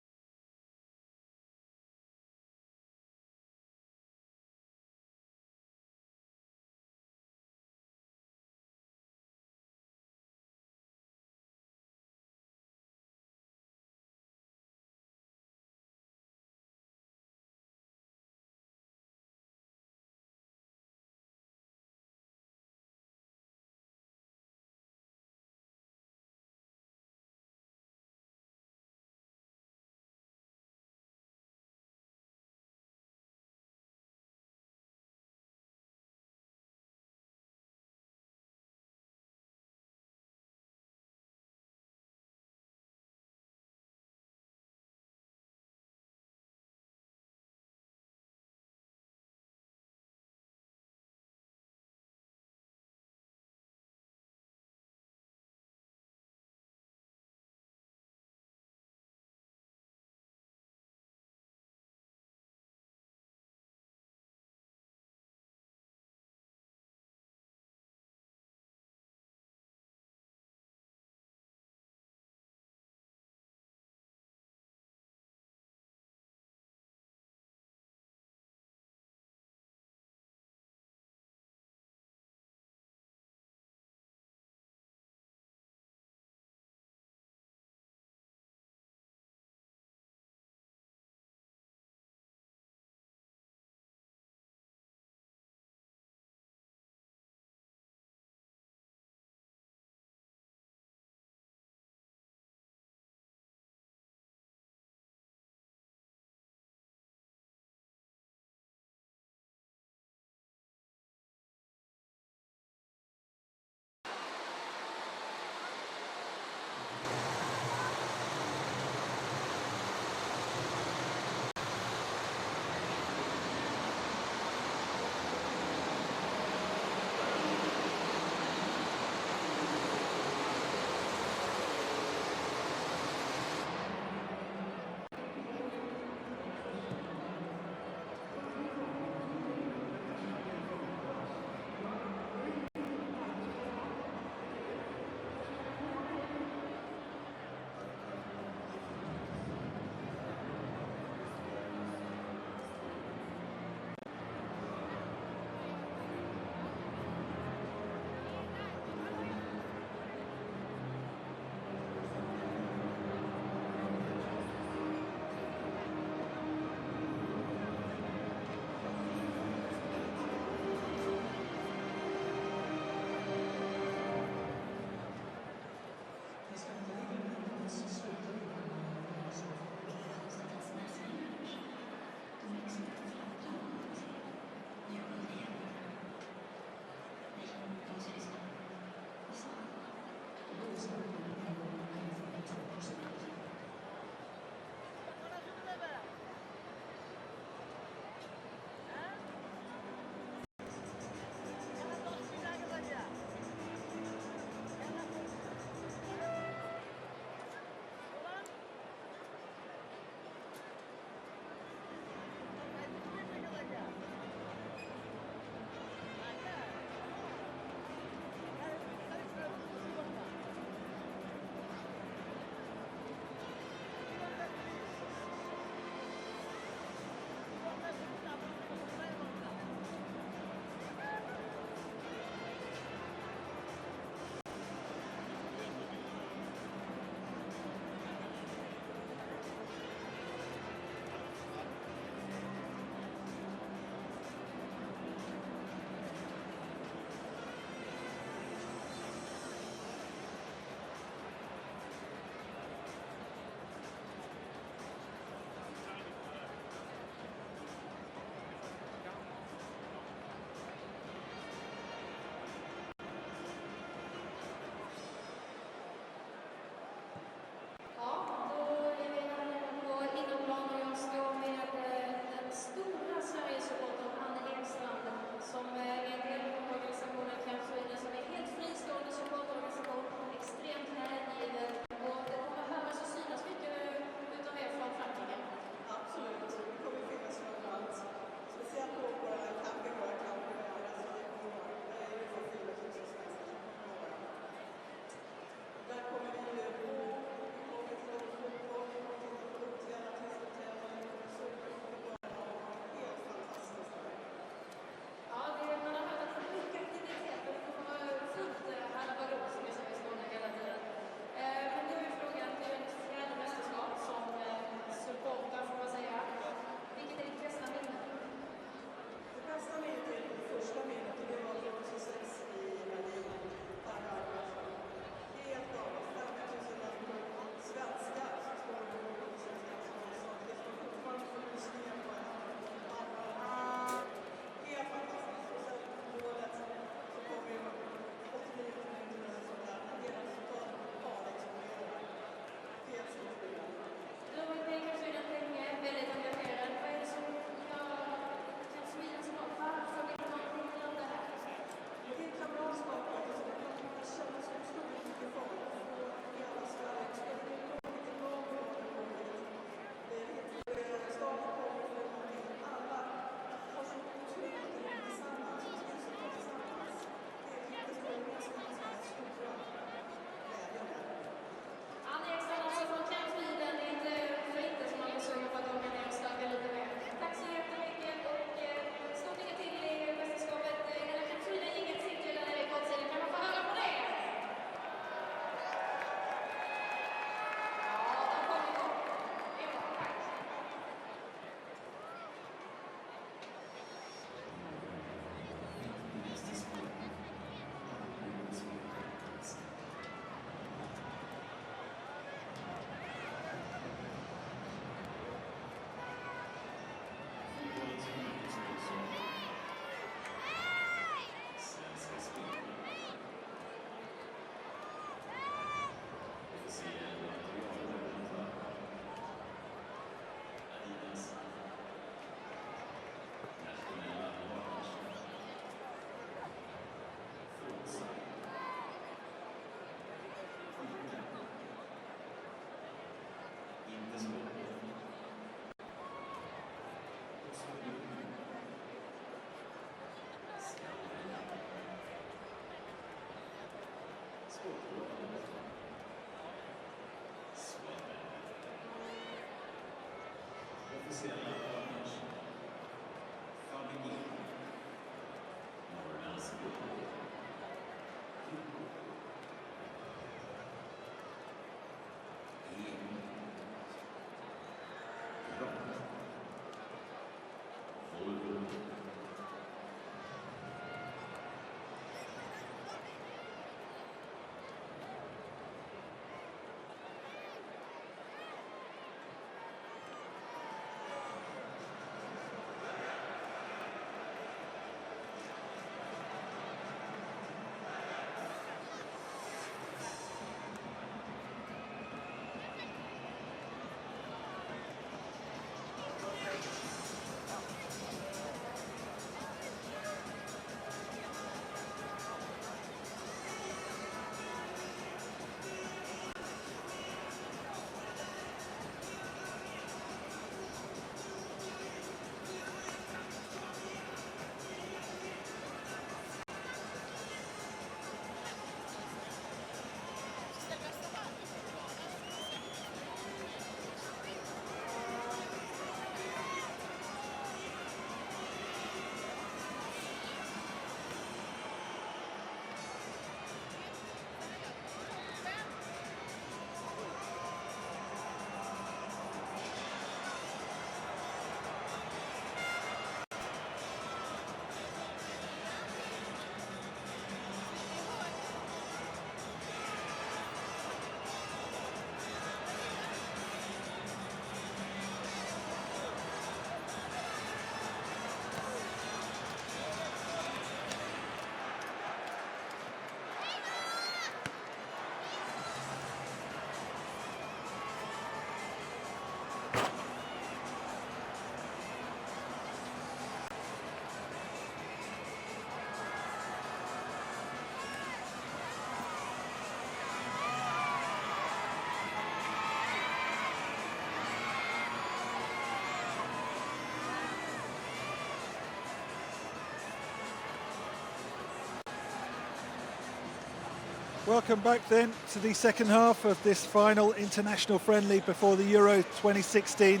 Welcome back then to the second half of this final international friendly before the Euro 2016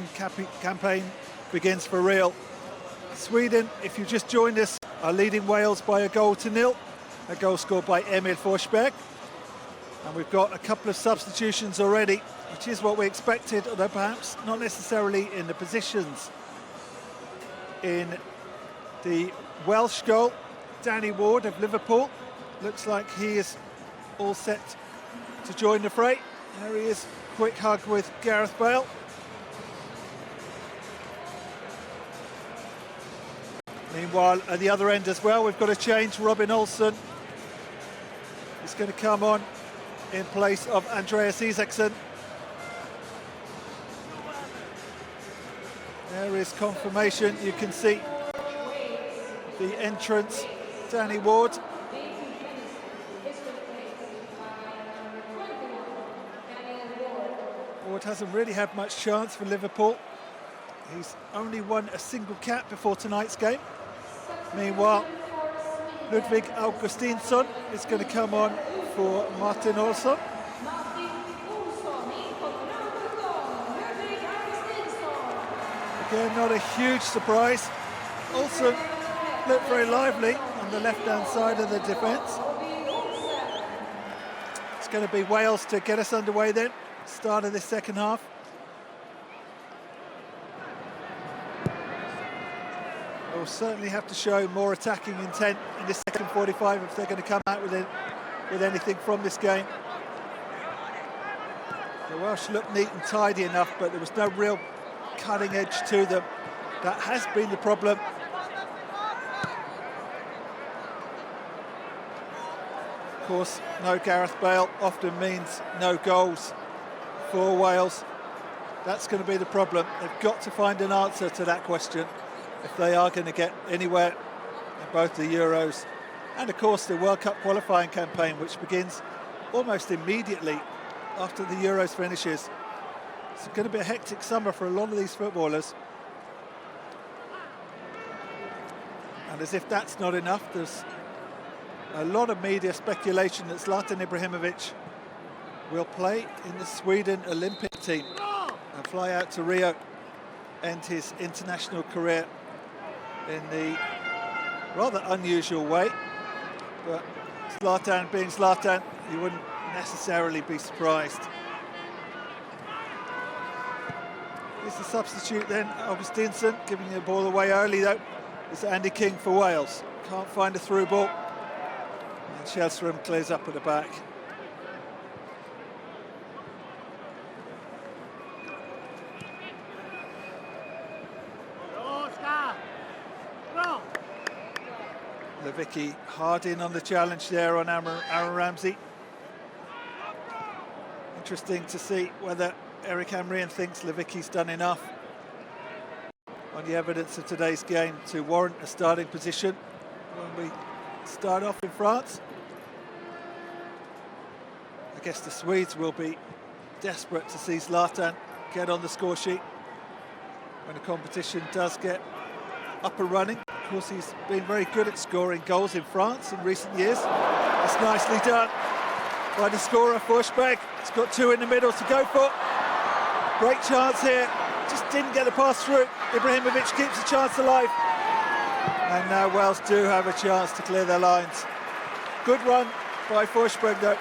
campaign begins for real. Sweden, if you just joined us, are leading Wales by 1-0, a goal scored by Emil Forsberg. And we've got a couple of substitutions already, which is what we expected, although perhaps not necessarily in the positions. In the Welsh goal, Danny Ward of Liverpool, looks like he is all set to join the fray. There he is, quick hug with Gareth Bale. Meanwhile, at the other end as well, we've got a change. Robin Olsen is going to come on in place of Andreas Isaksson. There is confirmation. You can see the entrance, Danny Ward. Ward hasn't really had much chance for Liverpool. He's only won a single cap before tonight's game. Meanwhile, Ludvig Augustinsson is going to come on for Martin Olsson. Again, not a huge surprise. Olsson looked very lively on the left-hand side of the defence. It's going to be Wales to get us underway then. Start of this second half. They'll certainly have to show more attacking intent in this second 45 if they're going to come out with anything from this game. The Welsh looked neat and tidy enough, but there was no real cutting edge to them. That has been the problem. Of course, no Gareth Bale often means no goals for Wales. That's going to be the problem. They've got to find an answer to that question if they are going to get anywhere in both the Euros and, of course, the World Cup qualifying campaign, which begins almost immediately after the Euros finishes. It's going to be a hectic summer for a lot of these footballers. And as if that's not enough, there's a lot of media speculation that Zlatan Ibrahimovic will play in the Sweden Olympic team and fly out to Rio, end his international career in the rather unusual way. But Zlatan being Zlatan, you wouldn't necessarily be surprised. Here's the substitute then, Augustinsson, giving the ball away early though. It's Andy King for Wales. Can't find a through ball. And Källström clears up at the back. Lewicki hard in on the challenge there on Aaron Ramsey. Interesting to see whether Erik Hamrén thinks Lewicki's done enough on the evidence of today's game to warrant a starting position when we start off in France. I guess the Swedes will be desperate to see Zlatan get on the score sheet when the competition does get up and running. Of course, he's been very good at scoring goals in France in recent years. It's nicely done by the scorer, Forsberg. He's got two in the middle to go for. Great chance here, just didn't get the pass through. Ibrahimovic keeps the chance alive. And now Wales do have a chance to clear their lines. Good run by Forsberg though.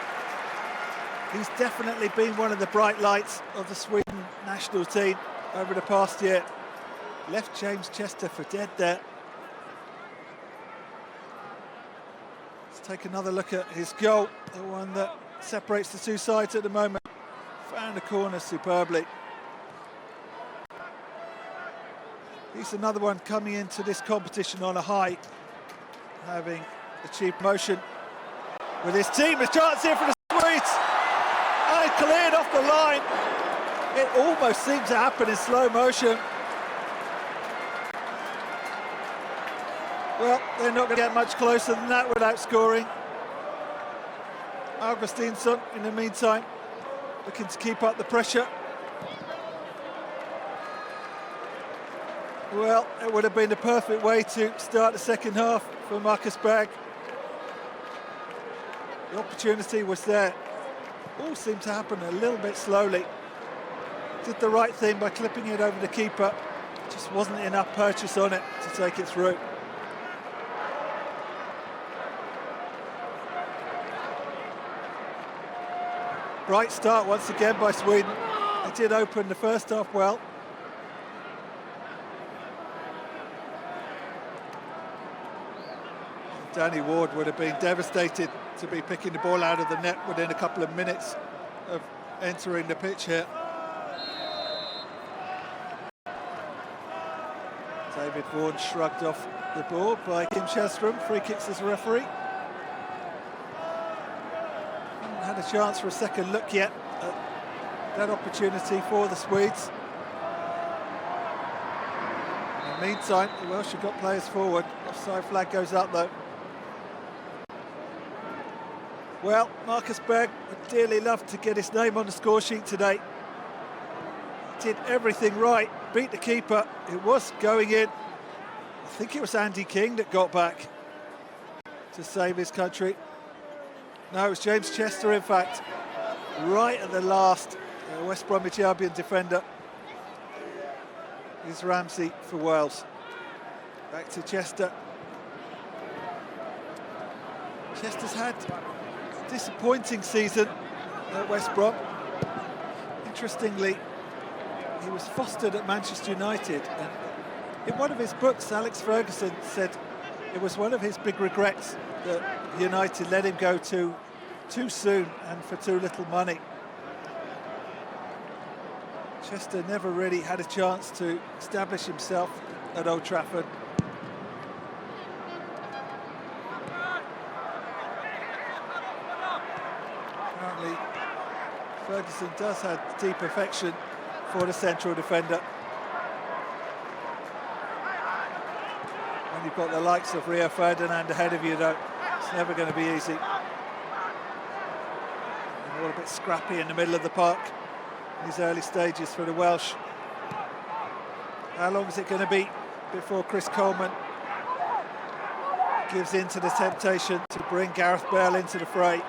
He's definitely been one of the bright lights of the Sweden national team over the past year. Left James Chester for dead there. Let's take another look at his goal, the one that separates the two sides at the moment. Found the corner superbly. He's another one coming into this competition on a high, having achieved motion with his team. A chance here for the Swedes, and cleared off the line. It almost seemed to happen in slow motion. Well, they're not going to get much closer than that without scoring. Augustinsson, in the meantime, looking to keep up the pressure. Well, it would have been the perfect way to start the second half for Marcus Berg. The opportunity was there. All seemed to happen a little bit slowly. Did the right thing by clipping it over the keeper. Just wasn't enough purchase on it to take it through. Bright start once again by Sweden. They did open the first half well. Danny Ward would have been devastated to be picking the ball out of the net within a couple of minutes of entering the pitch here. David Vaughan shrugged off the ball by Kim Källström. Free kicks as a referee. Haven't had a chance for a second look yet at that opportunity for the Swedes. In the meantime, the Welsh have got players forward. Offside flag goes up though. Well, Marcus Berg would dearly love to get his name on the score sheet today. Did everything right, beat the keeper. It was going in. I think it was Andy King that got back to save his country. No, it was James Chester, in fact, right at the last. West Bromwich Albion defender. Here's Ramsey for Wales. Back to Chester. Chester's had a disappointing season at West Brom. Interestingly, he was fostered at Manchester United, and in one of his books, Alex Ferguson said it was one of his big regrets that United let him go too soon and for too little money. Chester never really had a chance to establish himself at Old Trafford. Apparently, Ferguson does have deep affection for the central defender. When you've got the likes of Rio Ferdinand ahead of you, though, it's never going to be easy. And all a bit scrappy in the middle of the park in these early stages for the Welsh. How long is it going to be before Chris Coleman gives in to the temptation to bring Gareth Bale into the fray.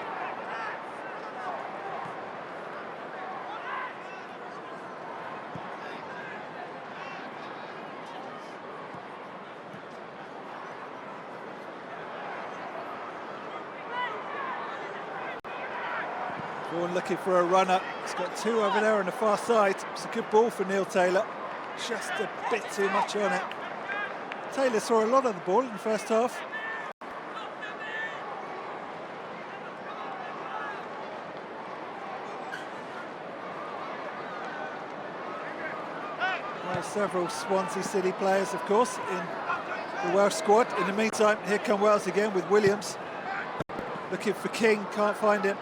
Vaughan looking for a runner. He's got two over there on the far side. It's a good ball for Neil Taylor. Just a bit too much on it. Taylor saw a lot of the ball in the first half. There are several Swansea City players, of course, in the Welsh squad. In the meantime, here come Wales again with Williams. Looking for King, can't find him.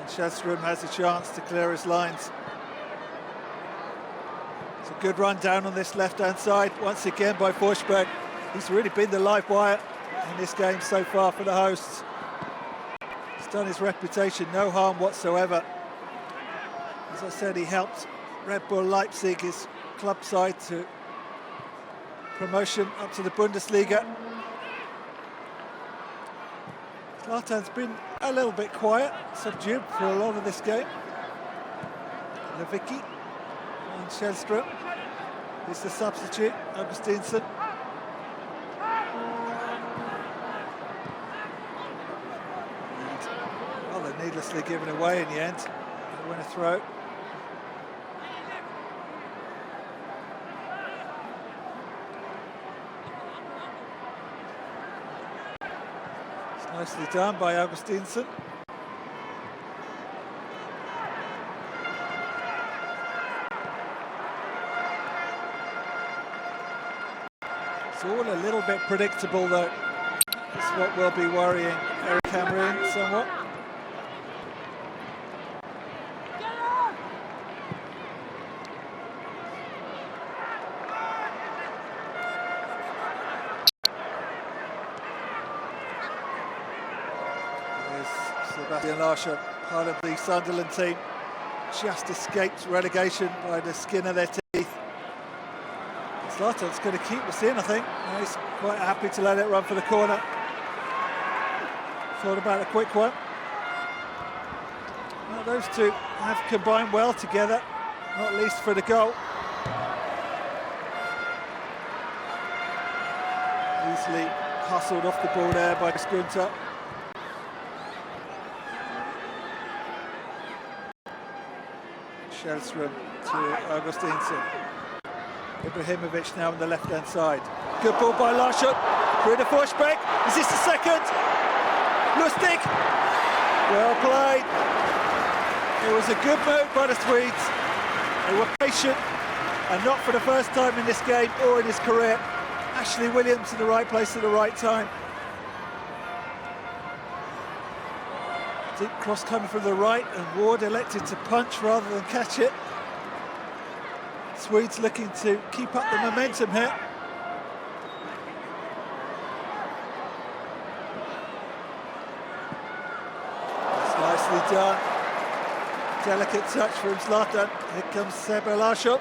Shellstrom has a chance to clear his lines. It's a good run down on this left-hand side, once again by Forsberg. He's really been the live wire in this game so far for the hosts. He's done his reputation no harm whatsoever. As I said, he helped Red Bull Leipzig, his club side, to promotion up to the Bundesliga. Zlatan's been a little bit quiet, subdued for a lot of this game. Lewicki and Shellstrom is the substitute, Augustinsson. Well, they're needlessly given away in the end. They win a throw. Nicely done by Augustinsson. It's all a little bit predictable, though. It's what will be worrying Eric Hamrén somewhat. Sebastian Larsson, part of the Sunderland team, just escaped relegation by the skin of their teeth. Zlatan's going to keep us in, I think. He's quite happy to let it run for the corner. Thought about a quick one. Well, those two have combined well together, not least for the goal. Easily hustled off the ball there by Skunter. Shellstrom to Augustinsson. Ibrahimovic now on the left-hand side. Good ball by Larsson. Through to Forsberg. Is this the second? Lustig. Well played. It was a good move by the Swedes. They were patient, and not for the first time in this game or in his career. Ashley Williams in the right place at the right time. Deep cross coming from the right, and Ward elected to punch rather than catch it. Swedes looking to keep up the momentum here. That's nicely done. Delicate touch from Zlatan. Here comes Sebe Larsson.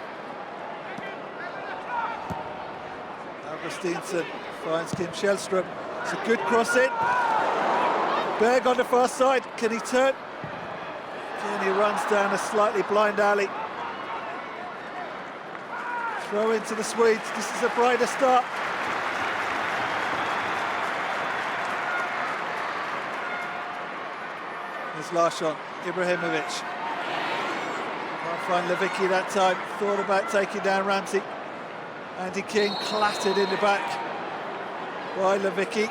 Augustinsson finds Kim Shellstrom. It's a good cross in. Berg on the far side, can he turn? And he runs down a slightly blind alley. Throw into the Swedes, this is a brighter start. There's Larsson, Ibrahimovic. Can't find Lewicki that time, thought about taking down Ramsey. Andy King clattered in the back by Lewicki.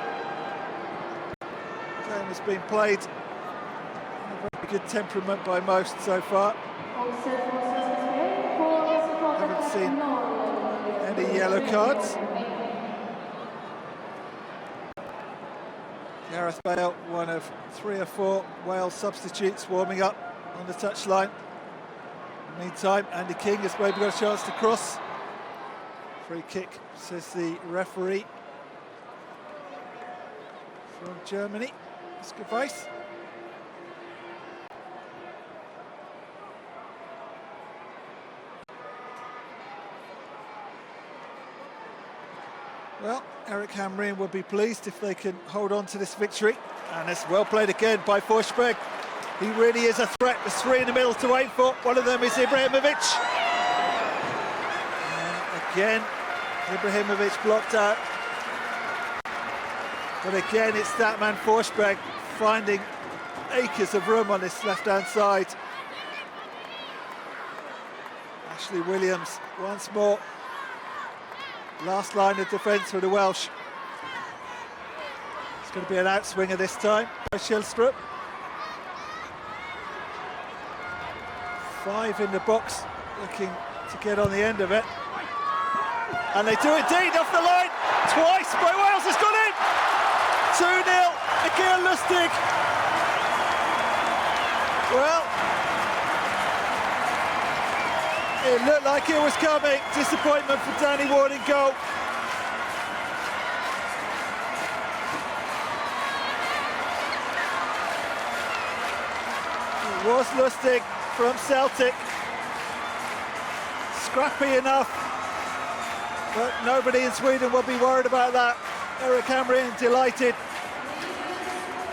Has been played in a very good temperament by most so far. Haven't seen any yellow cards. Gareth Bale, one of 3 or 4 Wales substitutes warming up on the touchline. In the meantime, Andy King has maybe got a chance to cross. Free kick, says the referee from Germany. That's good advice. Well, Eric Hamrén will be pleased if they can hold on to this victory. And it's well played again by Forsberg. He really is a threat. There's three in the middle to wait for. One of them is Ibrahimovic. And again, Ibrahimovic blocked out. But again, it's that man Forsberg finding acres of room on this left-hand side. Ashley Williams once more. Last line of defence for the Welsh. It's going to be an outswinger this time by Kjellstrup. 5 in the box, looking to get on the end of it. And they do indeed, off the line, twice by Wales, it's gone in! 2-0, Mikael Lustig. Well, it looked like it was coming. Disappointment for Danny Ward in goal. It was Lustig from Celtic. Scrappy enough, but nobody in Sweden will be worried about that. Eric Hamrén delighted.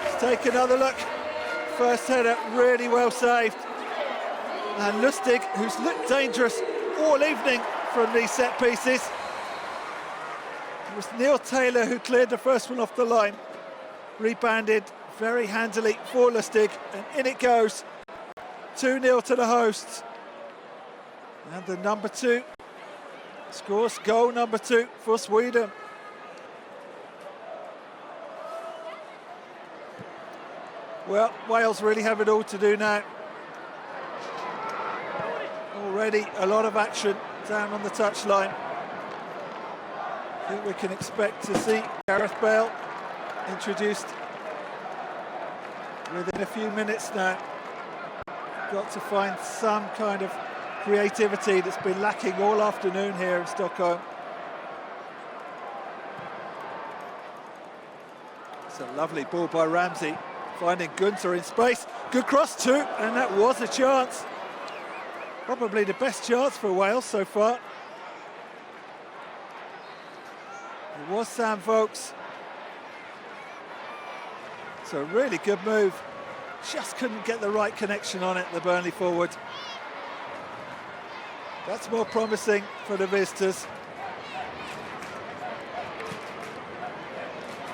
Let's take another look. First header really well saved. And Lustig, who's looked dangerous all evening from these set pieces. It was Neil Taylor who cleared the first one off the line. Rebounded very handily for Lustig, and in it goes. 2-0 to the hosts. And the number 2 scores goal number 2 for Sweden. Well, Wales really have it all to do now. Already a lot of action down on the touchline. I think we can expect to see Gareth Bale introduced within a few minutes now. Got to find some kind of creativity that's been lacking all afternoon here in Stockholm. It's a lovely ball by Ramsey, finding Gunther in space. Good cross too, and that was a chance. Probably the best chance for Wales so far. It was Sam Vokes. It's a really good move. Just couldn't get the right connection on it, the Burnley forward. That's more promising for the visitors.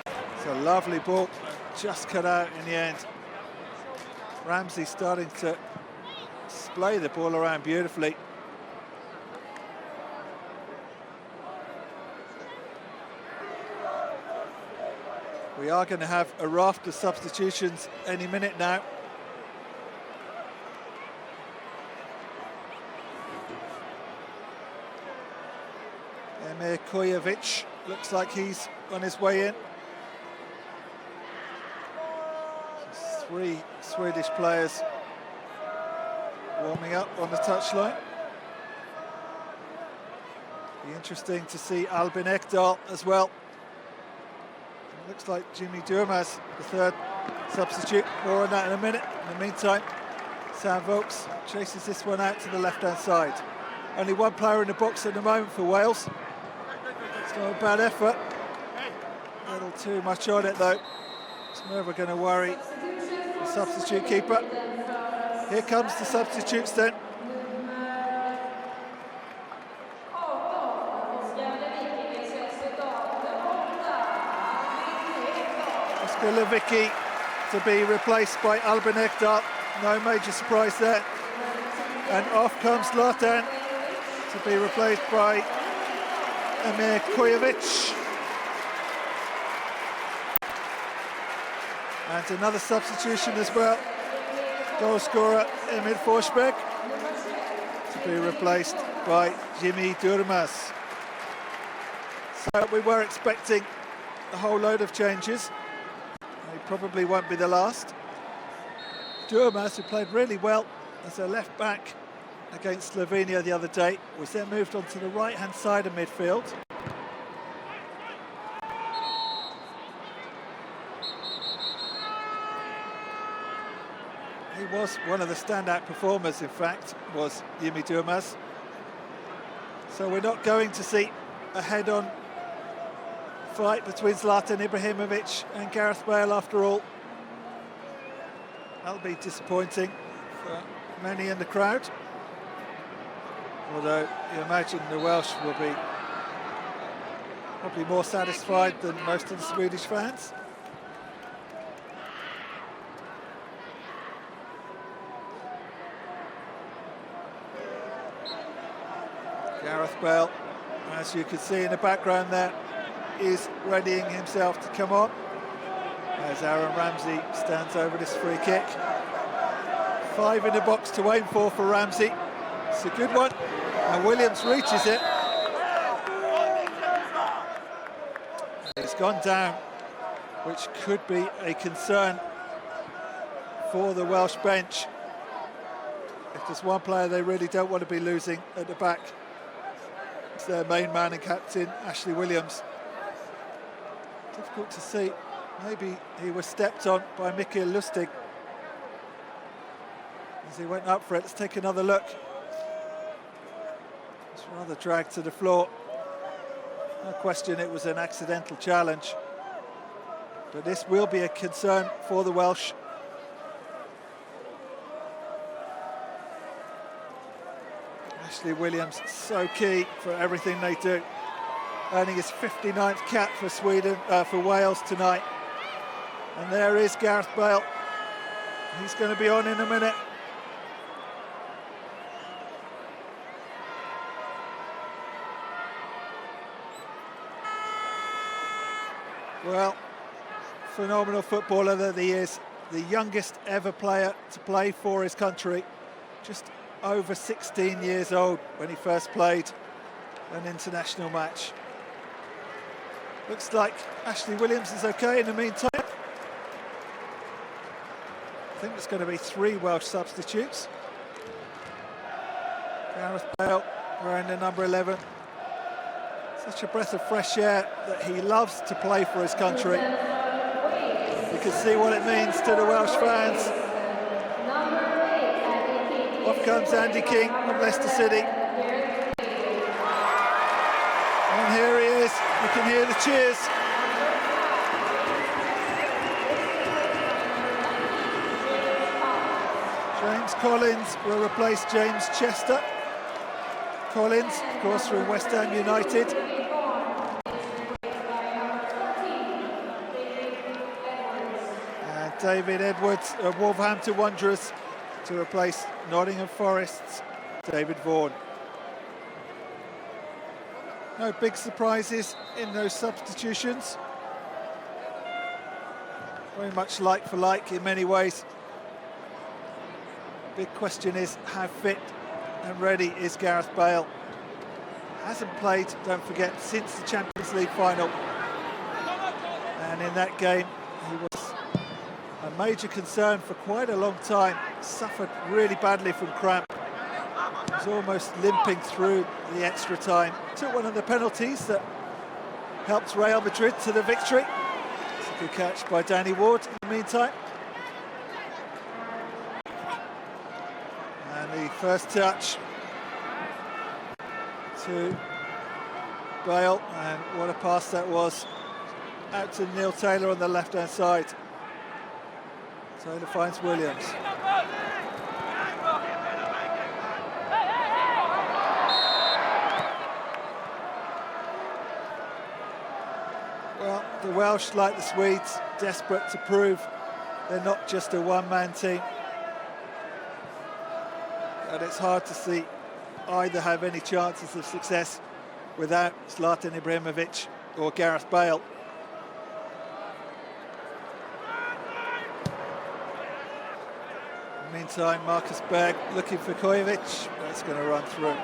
It's a lovely ball, just cut out in the end. Ramsey starting to splay the ball around beautifully. We are going to have a raft of substitutions any minute now. Emir Kojovic looks like he's on his way in. 3 Swedish players warming up on the touchline. Be interesting to see Albin Ekdal as well. Looks like Jimmy Durmaz, the third substitute. More on that in a minute. In the meantime, Sam Vokes chases this one out to the left-hand side. Only one player in the box at the moment for Wales. It's not a bad effort. A little too much on it though. It's never going to worry the substitute keeper. Here comes the substitutes then. Lewicki to be replaced by Albin Ekdal. No major surprise there. And off comes Zlatan to be replaced by Emir Kojovic. And another substitution as well. Goal scorer Emil Forsberg to be replaced by Jimmy Durmaz. So we were expecting a whole load of changes. Probably won't be the last. Durmaz, who played really well as a left back against Slovenia the other day, was then moved onto the right-hand side of midfield. He was one of the standout performers, in fact, was Jimmy Durmaz. So we're not going to see a head-on fight between Zlatan Ibrahimovic and Gareth Bale after all. That'll be disappointing for many in the crowd. Although you imagine the Welsh will be probably more satisfied than most of the Swedish fans. Gareth Bale, as you can see in the background there, is readying himself to come on as Aaron Ramsey stands over this free kick. 5 in the box to aim for Ramsey. It's a good one, and Williams reaches it. It's gone down, which could be a concern for the Welsh bench. If there's one player they really don't want to be losing at the back, it's their main man and captain, Ashley Williams. Difficult to see. Maybe he was stepped on by Mikael Lustig as he went up for it. Let's take another look. It's rather dragged to the floor. No question it was an accidental challenge, but this will be a concern for the Welsh. Ashley Williams, so key for everything they do, earning his 59th cap for for Wales tonight. And there is Gareth Bale. He's going to be on in a minute. Well, phenomenal footballer that he is. The youngest ever player to play for his country. Just over 16 years old when he first played an international match. Looks like Ashley Williams is okay in the meantime. I think there's going to be 3 Welsh substitutes. Gareth Bale wearing the number 11. Such a breath of fresh air that he loves to play for his country. You can see what it means to the Welsh fans. Off comes Andy King of Leicester City. And here he is, you can hear the cheers. James Collins will replace James Chester. Collins, of course, from West Ham United. And David Edwards of Wolverhampton Wanderers to replace Nottingham Forest's David Vaughan. No big surprises in those substitutions. Very much like for like in many ways. Big question is how fit and ready is Gareth Bale. Hasn't played, don't forget, since the Champions League final. And in that game, he was a major concern for quite a long time. Suffered really badly from cramp. Was almost limping through the extra time. Took one of the penalties that helped Real Madrid to the victory. It's a good catch by Danny Ward in the meantime. And the first touch to Bale, and what a pass that was. Out to Neil Taylor on the left-hand side. Taylor finds Williams. Well, the Welsh, like the Swedes, desperate to prove they're not just a one-man team. And it's hard to see either have any chances of success without Zlatan Ibrahimovic or Gareth Bale. In the meantime, Marcus Berg looking for Kojovic. That's going to run through.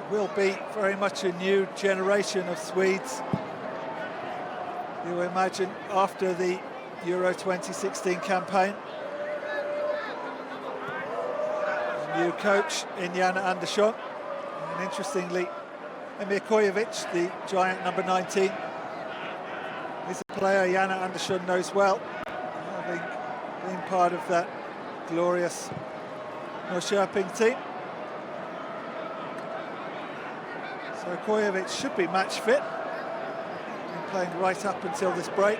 Will be very much a new generation of Swedes. You imagine after the Euro 2016 campaign. A new coach in Jan Andersson. And interestingly, Emir Kojovic, the giant number 19, He's a player Janne Andersson knows well, having been part of that glorious Norrköping team. So Kojovic should be match fit. Been playing right up until this break.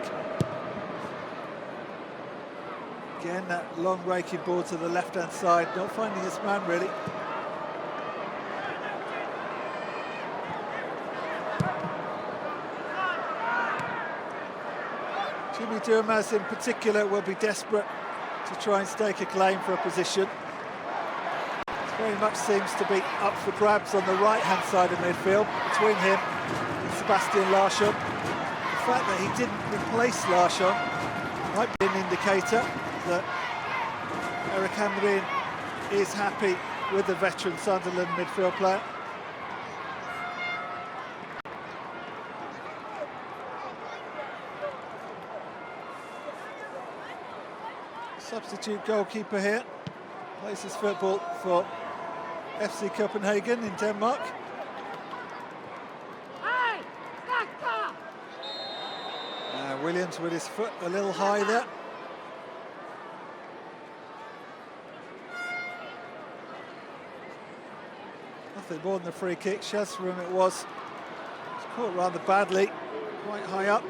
Again, that long raking ball to the left-hand side, not finding his man really. Jimmy Durmaz in particular will be desperate to try and stake a claim for a position. It very much seems to be up for grabs on the right-hand side of midfield between him and Sebastian Larsson. The fact that he didn't replace Larsson might be an indicator that Erik Hamrén is happy with the veteran Sunderland midfield player. Substitute goalkeeper here, plays his football for FC Copenhagen in Denmark. Williams with his foot a little high there. Nothing more than a free kick. Källström it was. It's caught rather badly, quite high up.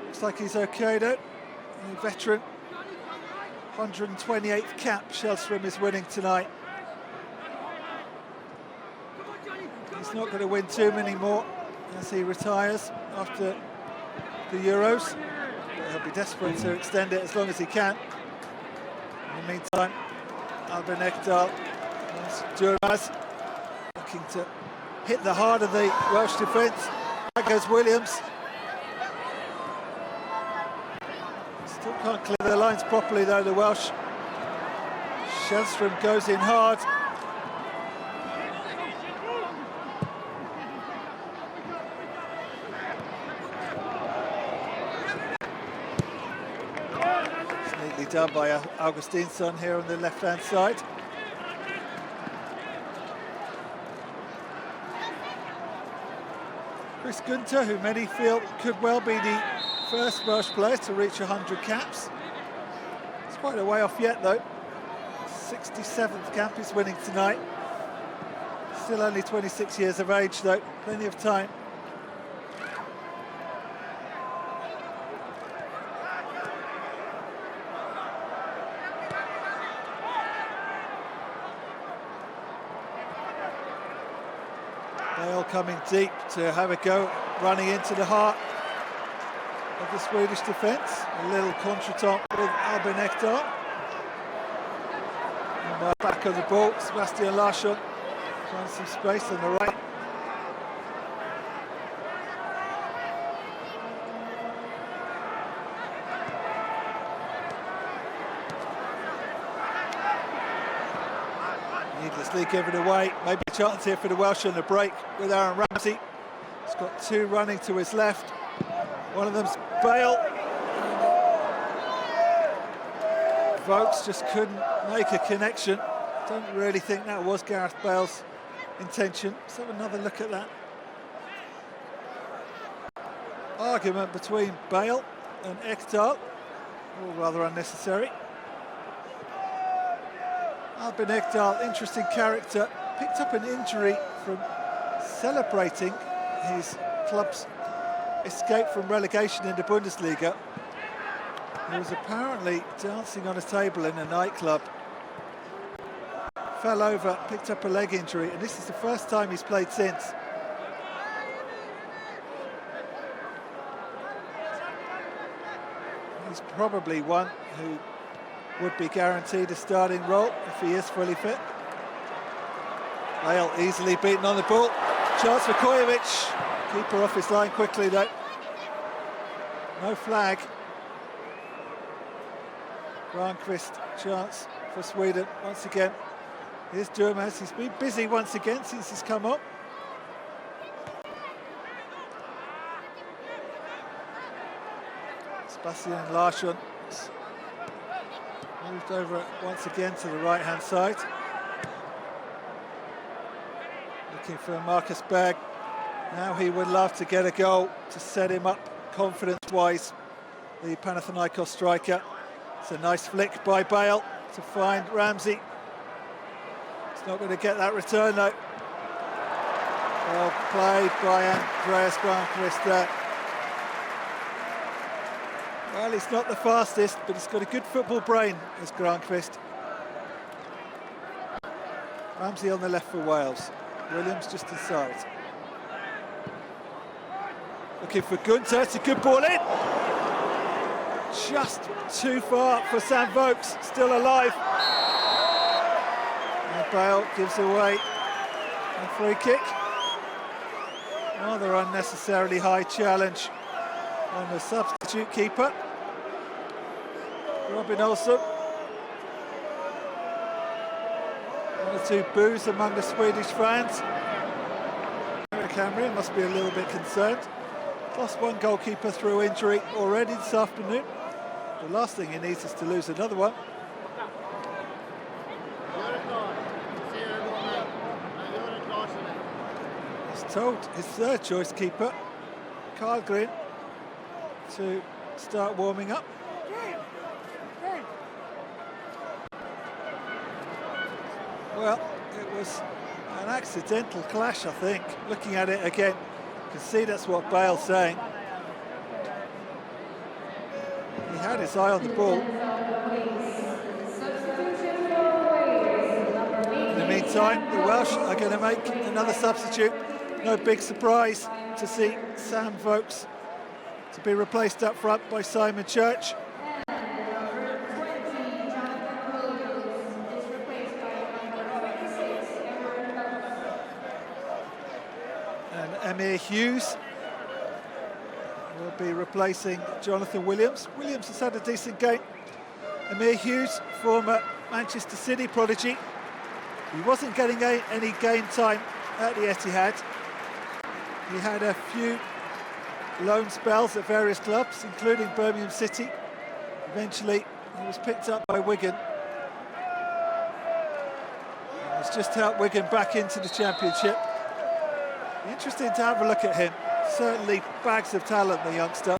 Looks like he's okay though. The veteran, 128th cap Källström is winning tonight. He's not going to win too many more as he retires after the Euros. But he'll be desperate to extend it as long as he can. In the meantime, Albin Ekdal, Durmaz looking to hit the heart of the Welsh defence. There goes Williams. Still can't clear their lines properly though, the Welsh. Källström goes in hard. It's neatly done by Augustinsson here on the left-hand side. Chris Gunter, who many feel could well be the first Welsh player to reach 100 caps. It's quite a way off yet though. 67th cap he's winning tonight. Still only 26 years of age though, plenty of time. Bale coming deep to have a go, running into the heart of the Swedish defence. A little contretemps with Albin Ekdal. And back on the ball, Sebastian Larsson finds some space on the right. Needlessly given away. Maybe a chance here for the Welsh on the break with Aaron Ramsey. He's got two running to his left. One of them's Bale. Vokes just couldn't make a connection. Don't really think that was Gareth Bale's intention. Let's have another look at that. Argument between Bale and Ekdal. All rather unnecessary. Albin Ekdal, interesting character, picked up an injury from celebrating his club's escape from relegation in the Bundesliga. He was apparently dancing on a table in a nightclub, fell over, picked up a leg injury, and this is the first time he's played since. He's probably one who would be guaranteed a starting role if he is fully fit. Bale easily beaten on the ball. Chance for Kojovic. Keeper off his line quickly though. No flag. Granqvist, chance for Sweden once again. Here's Durmaz. He's been busy once again since he's come up. Sebastian Larsson moved over once again to the right-hand side. Looking for Marcus Berg. Now he would love to get a goal to set him up confidence-wise, the Panathinaikos striker. It's a nice flick by Bale to find Ramsey. He's not going to get that return though. Well played by Andreas Granqvist there. Well, he's not the fastest, but he's got a good football brain, as Granqvist. Ramsey on the left for Wales. Williams just inside. Looking for Gunter, it's a good ball in. Just too far for Sam Vokes, still alive. And Bale gives away a free kick. Rather unnecessarily high challenge on the substitute keeper, Robin Olsen. One or two boos among the Swedish fans. Erik Hamrén must be a little bit concerned. Lost one goalkeeper through injury already this afternoon. The last thing he needs is to lose another one. He's told his third choice keeper, Karlgren, to start warming up. Well, it was an accidental clash, I think. Looking at it again, you can see that's what Bale's saying. He had his eye on the ball. In the meantime, the Welsh are going to make another substitute. No big surprise to see Sam Vokes to be replaced up front by Simon Church. And Emyr Hughes will be replacing Jonathan Williams. Williams has had a decent game. Emyr Hughes, former Manchester City prodigy. He wasn't getting any game time at the Etihad. He had a few loan spells at various clubs, including Birmingham City. Eventually, he was picked up by Wigan. And he's just helped Wigan back into the Championship. Interesting to have a look at him. Certainly bags of talent, the youngster.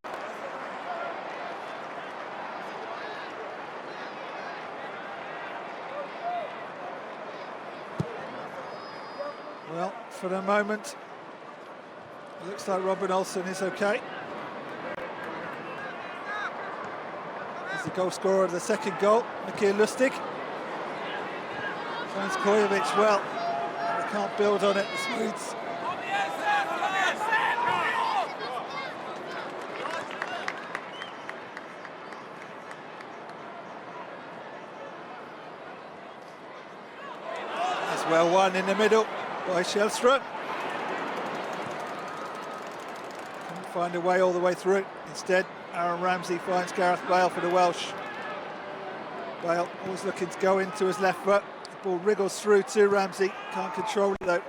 Well, for the moment, it looks like Robin Olsen is okay. He's the goal scorer of the second goal, Mikhail Lustig. Finds Kojovic well. They can't build on it, the Swedes. Well won in the middle by Källström. Couldn't find a way all the way through. Instead, Aaron Ramsey finds Gareth Bale for the Welsh. Bale always looking to go into his left foot. The ball wriggles through to Ramsey. Can't control it though.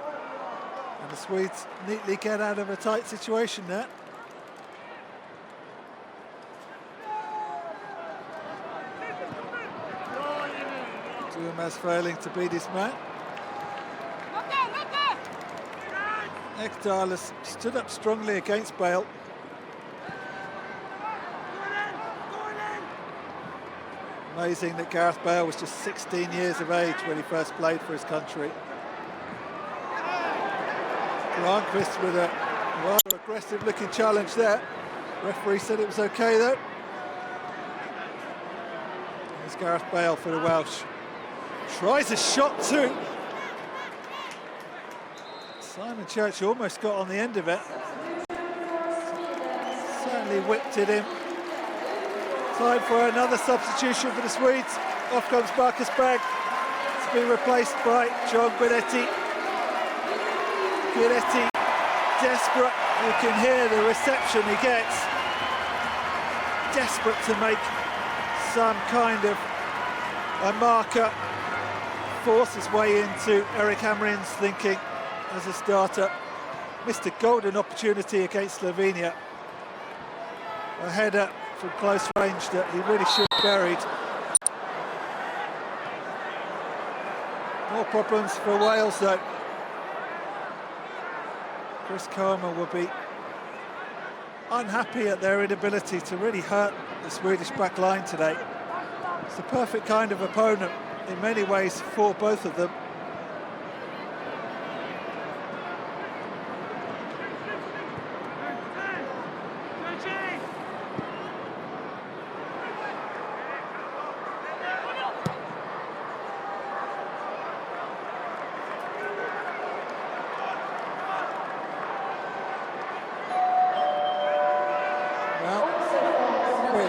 And the Swedes neatly get out of a tight situation there. Dumas failing to beat his man. Ekdal has stood up strongly against Bale. Amazing that Gareth Bale was just 16 years of age when he first played for his country. Granqvist with a rather aggressive looking challenge there. Referee said it was okay though. There's Gareth Bale for the Welsh. Tries a shot too. Simon Church almost got on the end of it. Certainly whipped it in. Time for another substitution for the Swedes. Off comes Marcus Berg to be replaced by John Guidetti. Guidetti, desperate. You can hear the reception he gets. Desperate to make some kind of a marker. Force his way into Erik Hamrén's thinking as a starter. Missed a golden opportunity against Slovenia. A header from close range that he really should have buried. More problems for Wales though. Chris Coleman will be unhappy at their inability to really hurt the Swedish back line today. It's the perfect kind of opponent in many ways for both of them.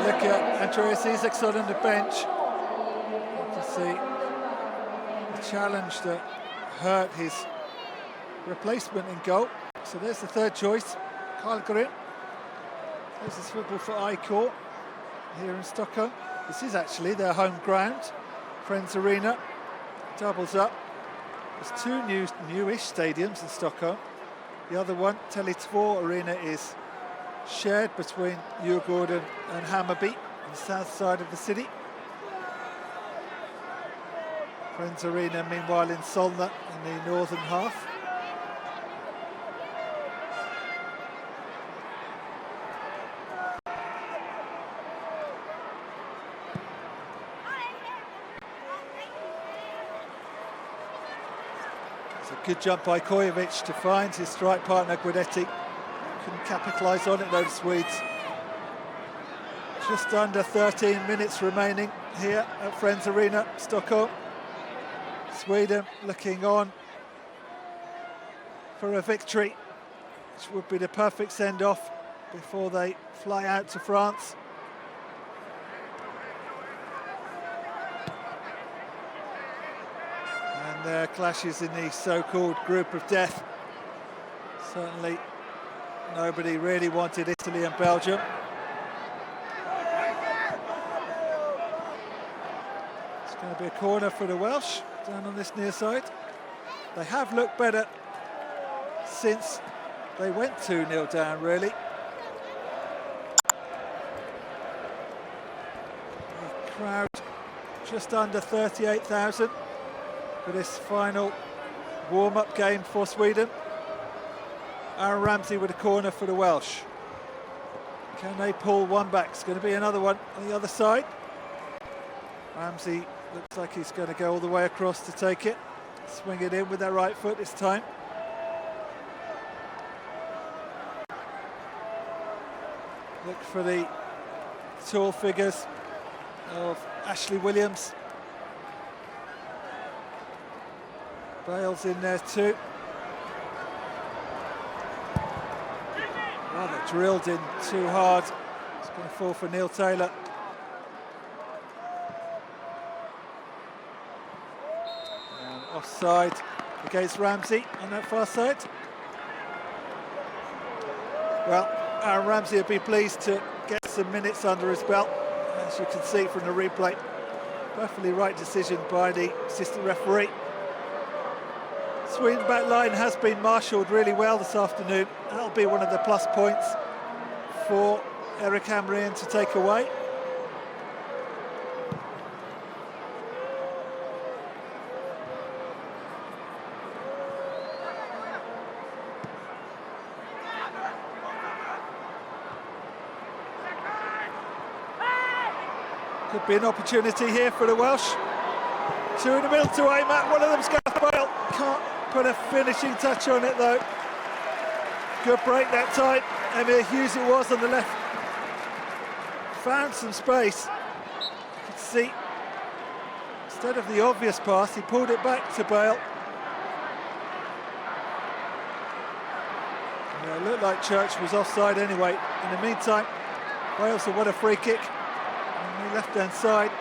Look at Andreas Isaksson on the bench. To see the challenge that hurt his replacement in goal. So there's the third choice, Karlgren. This is football for ICOR here in Stockholm. This is actually their home ground. Friends Arena doubles up. There's two newish stadiums in Stockholm. The other one, Tele2 Arena, is shared between Djurgården and Hammarby on the south side of the city. Friends Arena, meanwhile, in Solna in the northern half. It's a good jump by Kojovic to find his strike partner Guidetti. Couldn't capitalise on it though, the Swedes. Just under 13 minutes remaining here at Friends Arena, Stockholm. Sweden looking on for a victory, which would be the perfect send-off before they fly out to France. And their clashes in the so-called group of death. Certainly nobody really wanted Italy and Belgium. It's going to be a corner for the Welsh down on this near side. They have looked better since they went 2-0 down, really. The crowd just under 38,000 for this final warm-up game for Sweden. Aaron Ramsey with a corner for the Welsh. Can they pull one back? It's going to be another one on the other side. Ramsey looks like he's going to go all the way across to take it. Swing it in with that right foot this time. Look for the tall figures of Ashley Williams. Bale's in there too. Rather drilled in too hard. It's going to fall for Neil Taylor. And offside against Ramsey on that far side. Well, Aaron Ramsey will be pleased to get some minutes under his belt, as you can see from the replay. Perfectly right decision by the assistant referee. Sweden back line has been marshalled really well this afternoon. That'll be one of the plus points for Erik Hamrén to take away. Could be an opportunity here for the Welsh. Two in the middle to aim at. One of them's Gareth Bale. Can't put a finishing touch on it though. Good break that time. Emir Hughes it was on the left. Found some space. You could see, instead of the obvious pass, he pulled it back to Bale. Yeah, it looked like Church was offside anyway. In the meantime, Wales have won a free kick on the left-hand side.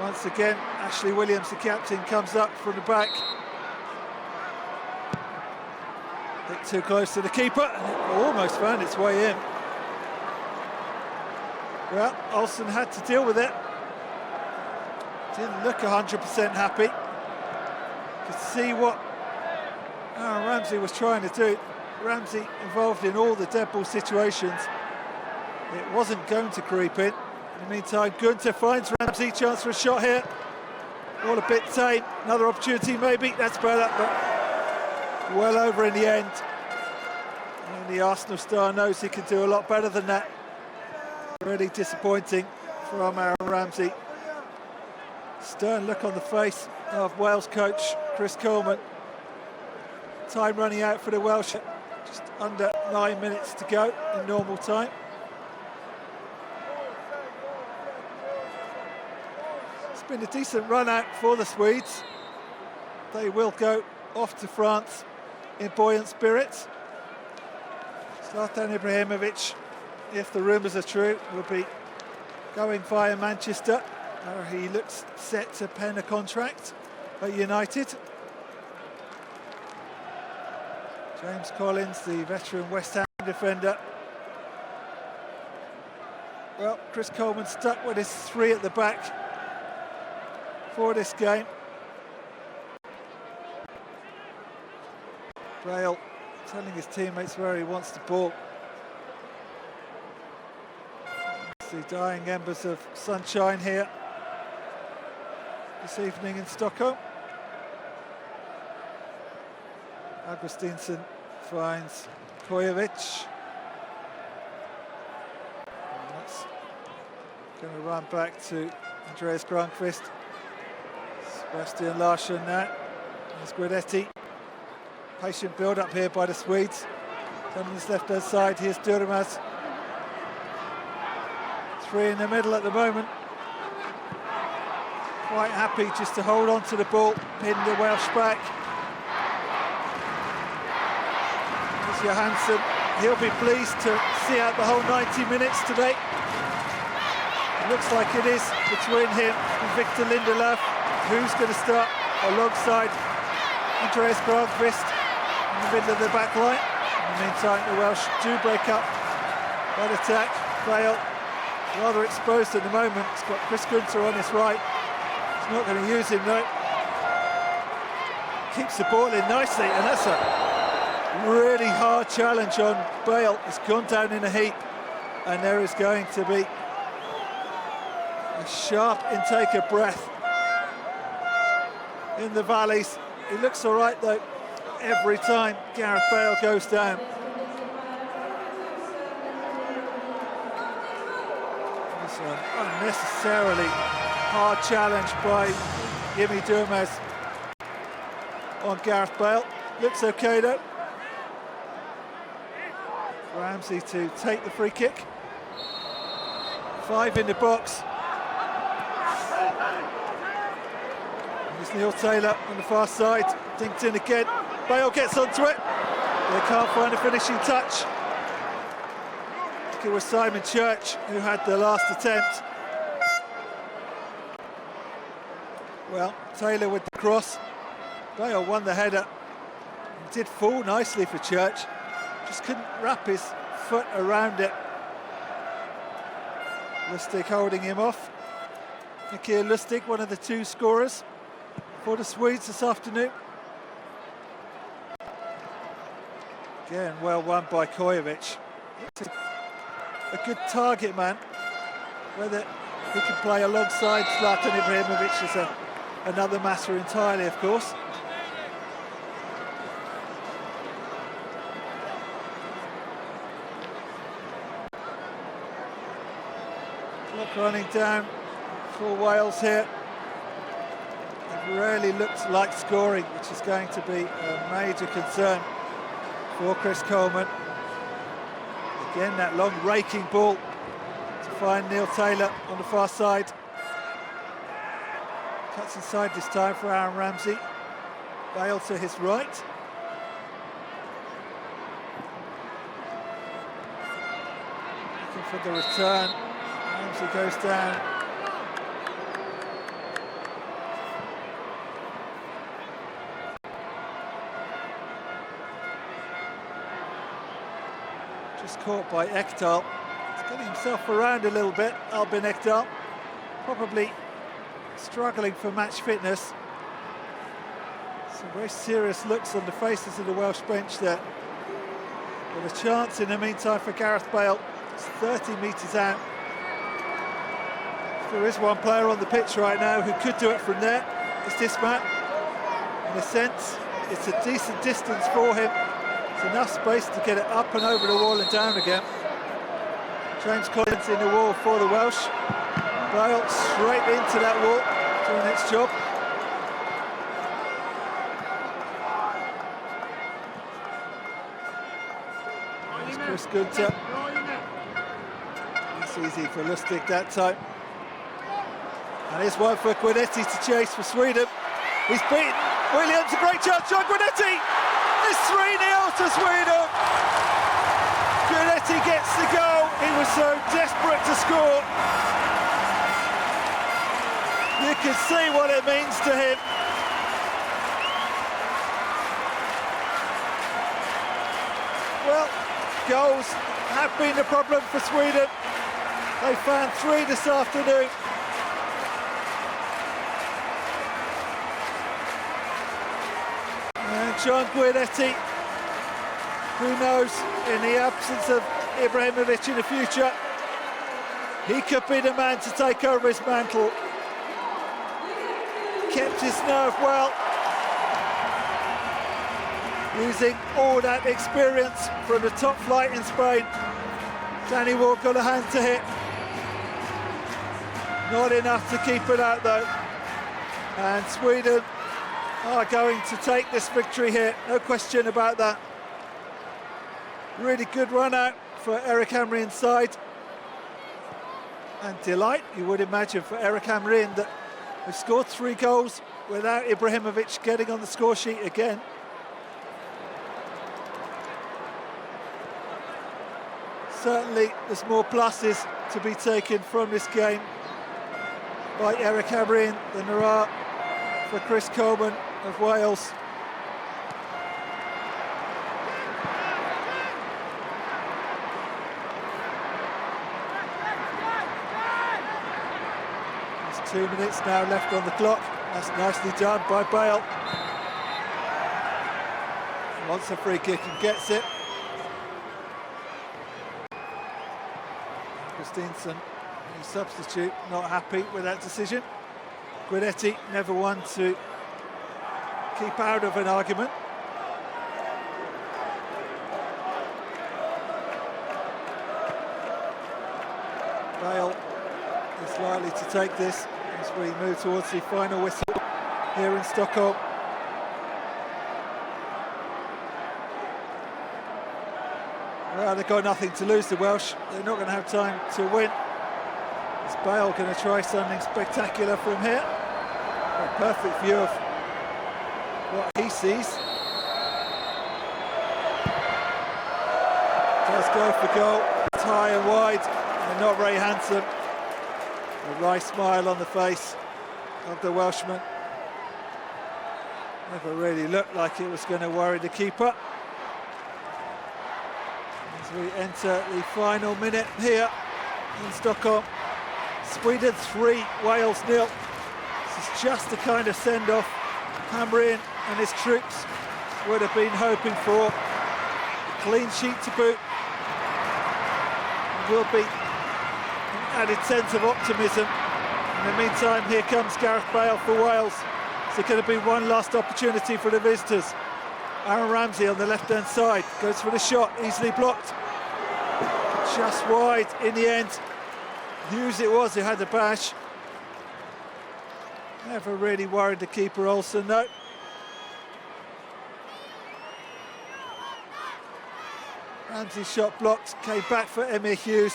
Once again, Ashley Williams, the captain, comes up from the back. Bit too close to the keeper, and it almost found its way in. Well, Olsen had to deal with it. Didn't look 100% happy. Could see what Aaron Ramsey was trying to do. Ramsey involved in all the dead ball situations. It wasn't going to creep in. In the meantime, Gunter finds Ramsey, chance for a shot here. All a bit tame, another opportunity maybe, that's better, but well over in the end. And the Arsenal star knows he can do a lot better than that. Really disappointing from Aaron Ramsey. Stern look on the face of Wales coach Chris Coleman. Time running out for the Welsh. Just under 9 minutes to go in normal time. It's been a decent run out for the Swedes. They will go off to France in buoyant spirits. Zlatan Ibrahimovic, if the rumours are true, will be going via Manchester, where he looks set to pen a contract at United. James Collins, the veteran West Ham defender. Well, Chris Coleman stuck with his three at the back for this game. Bale telling his teammates where he wants the ball. The dying embers of sunshine here this evening in Stockholm. Augustinsson finds Kojovic. And that's going to run back to Andreas Granqvist. Sebastian Larsson now. There's Guidetti. Patient build-up here by the Swedes. On his left-hand side, here's Durmaz. Three in the middle at the moment. Quite happy just to hold on to the ball, pin the Welsh back. There's Johansson. He'll be pleased to see out the whole 90 minutes today. It looks like it is between him and Victor Lindelöf. Who's going to start alongside Andreas Granqvist in the middle of the back line? In the meantime, the Welsh do break up that attack. Bale rather exposed at the moment. He's got Chris Gunter on his right. He's not going to use him though. Keeps the ball in nicely, and that's a really hard challenge on Bale. It's gone down in a heap, and there is going to be a sharp intake of breath in the valleys. He looks all right though every time Gareth Bale goes down. This one unnecessarily hard challenge by Jimmy Durmaz on Gareth Bale. Looks okay though. Ramsey to take the free kick. 5 in the box. There's Neil Taylor on the far side, dinked in again. Bale gets onto it. They can't find a finishing touch. I think it was Simon Church who had the last attempt. Well, Taylor with the cross. Bale won the header. It did fall nicely for Church. Just couldn't wrap his foot around it. Lustig holding him off. Mikael Lustig, one of the 2 scorers for the Swedes this afternoon. Again, well won by Kojovic. It's a good target man. Whether he can play alongside Zlatan Ibrahimovic is another matter entirely, of course. Clock running down for Wales here. It really looks like scoring, which is going to be a major concern for Chris Coleman. Again, that long raking ball to find Neil Taylor on the far side. Cuts inside this time for Aaron Ramsey. Bale to his right. Looking for the return. Ramsey goes down. Just caught by Ekdal. He's getting himself around a little bit, Albin Ekdal. Probably struggling for match fitness. Some very serious looks on the faces of the Welsh bench there. But a chance in the meantime for Gareth Bale. It's 30 metres out. If there is one player on the pitch right now who could do it from there, it's this man. In a sense, It's a decent distance for him. It's enough space to get it up and over the wall and down again. James Collins in the wall for the Welsh. Bale straight into that wall, doing its job. There's Chris Gunter. It's easy for Lustig that time. And here's one for Guidetti to chase for Sweden. He's beaten Williams, a great chance. John Guidetti! It's 3-0 to Sweden. Guidetti gets the goal. He was so desperate to score. You can see what it means to him. Well, goals have been the problem for Sweden. They found 3 this afternoon. And John Guidetti, who knows, in the absence of Ibrahimovic in the future, he could be the man to take over his mantle. Kept his nerve well, using all that experience from the top flight in Spain. Danny Ward got a hand to hit. Not enough to keep it out though. And Sweden are going to take this victory here, no question about that. Really good run out for Eric Hamrén side. And delight, you would imagine, for Eric Hamrén that they've scored 3 goals without Ibrahimovic getting on the score sheet again. Certainly there's more pluses to be taken from this game by Eric Hamrén than there are for Chris Coleman of Wales. There's 2 minutes now left on the clock. That's nicely done by Bale. Wants a free kick and gets it. Christensen, the substitute, not happy with that decision. Guidetti, never one to keep out of an argument. Bale is likely to take this as we move towards the final whistle here in Stockholm. Well, they've got nothing to lose, the Welsh. They're not going to have time to win. Is Bale going to try something spectacular from here? A perfect view of what he sees. Does go for goal. It's high and wide and not very handsome. A wry smile on the face of the Welshman. Never really looked like it was going to worry the keeper. As we enter the final minute here in Stockholm. Sweden 3, Wales 0. This is just the kind of send-off Hamrén and his troops would have been hoping for. A clean sheet to boot. It will be an added sense of optimism. In the meantime, here comes Gareth Bale for Wales. Is it going to be one last opportunity for the visitors? Aaron Ramsey on the left-hand side goes for the shot, easily blocked. Just wide in the end. Hughes it was who had the bash. Never really worried the keeper, Olsen, no. Ramsey's shot blocked, came back for Emir Hughes.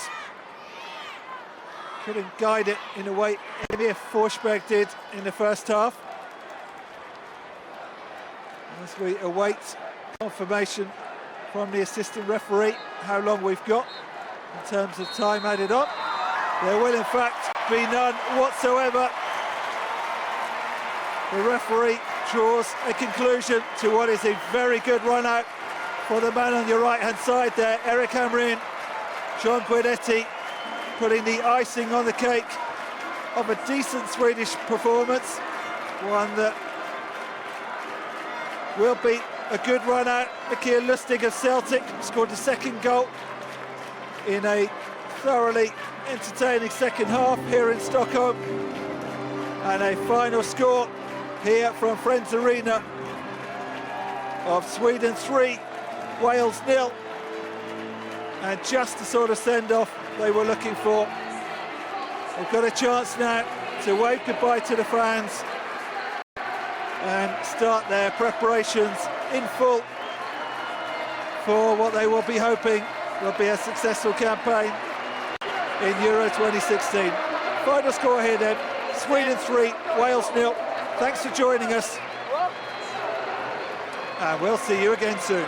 Couldn't guide it in a way Emir Forsberg did in the first half. As we await confirmation from the assistant referee how long we've got in terms of time added on. There will in fact be none whatsoever. The referee draws a conclusion to what is a very good run out for the man on your right hand side there, Eric Hamrén. John Guidetti putting the icing on the cake of a decent Swedish performance, one that will be a good run out. Mikael Lustig of Celtic scored the second goal in a thoroughly entertaining second half here in Stockholm. And a final score here from Friends Arena of Sweden 3, Wales 0. And just the sort of send-off they were looking for. They've got a chance now to wave goodbye to the fans and start their preparations in full for what they will be hoping will be a successful campaign in Euro 2016. Final score here then, Sweden 3, Wales 0. Thanks for joining us, and we'll see you again soon.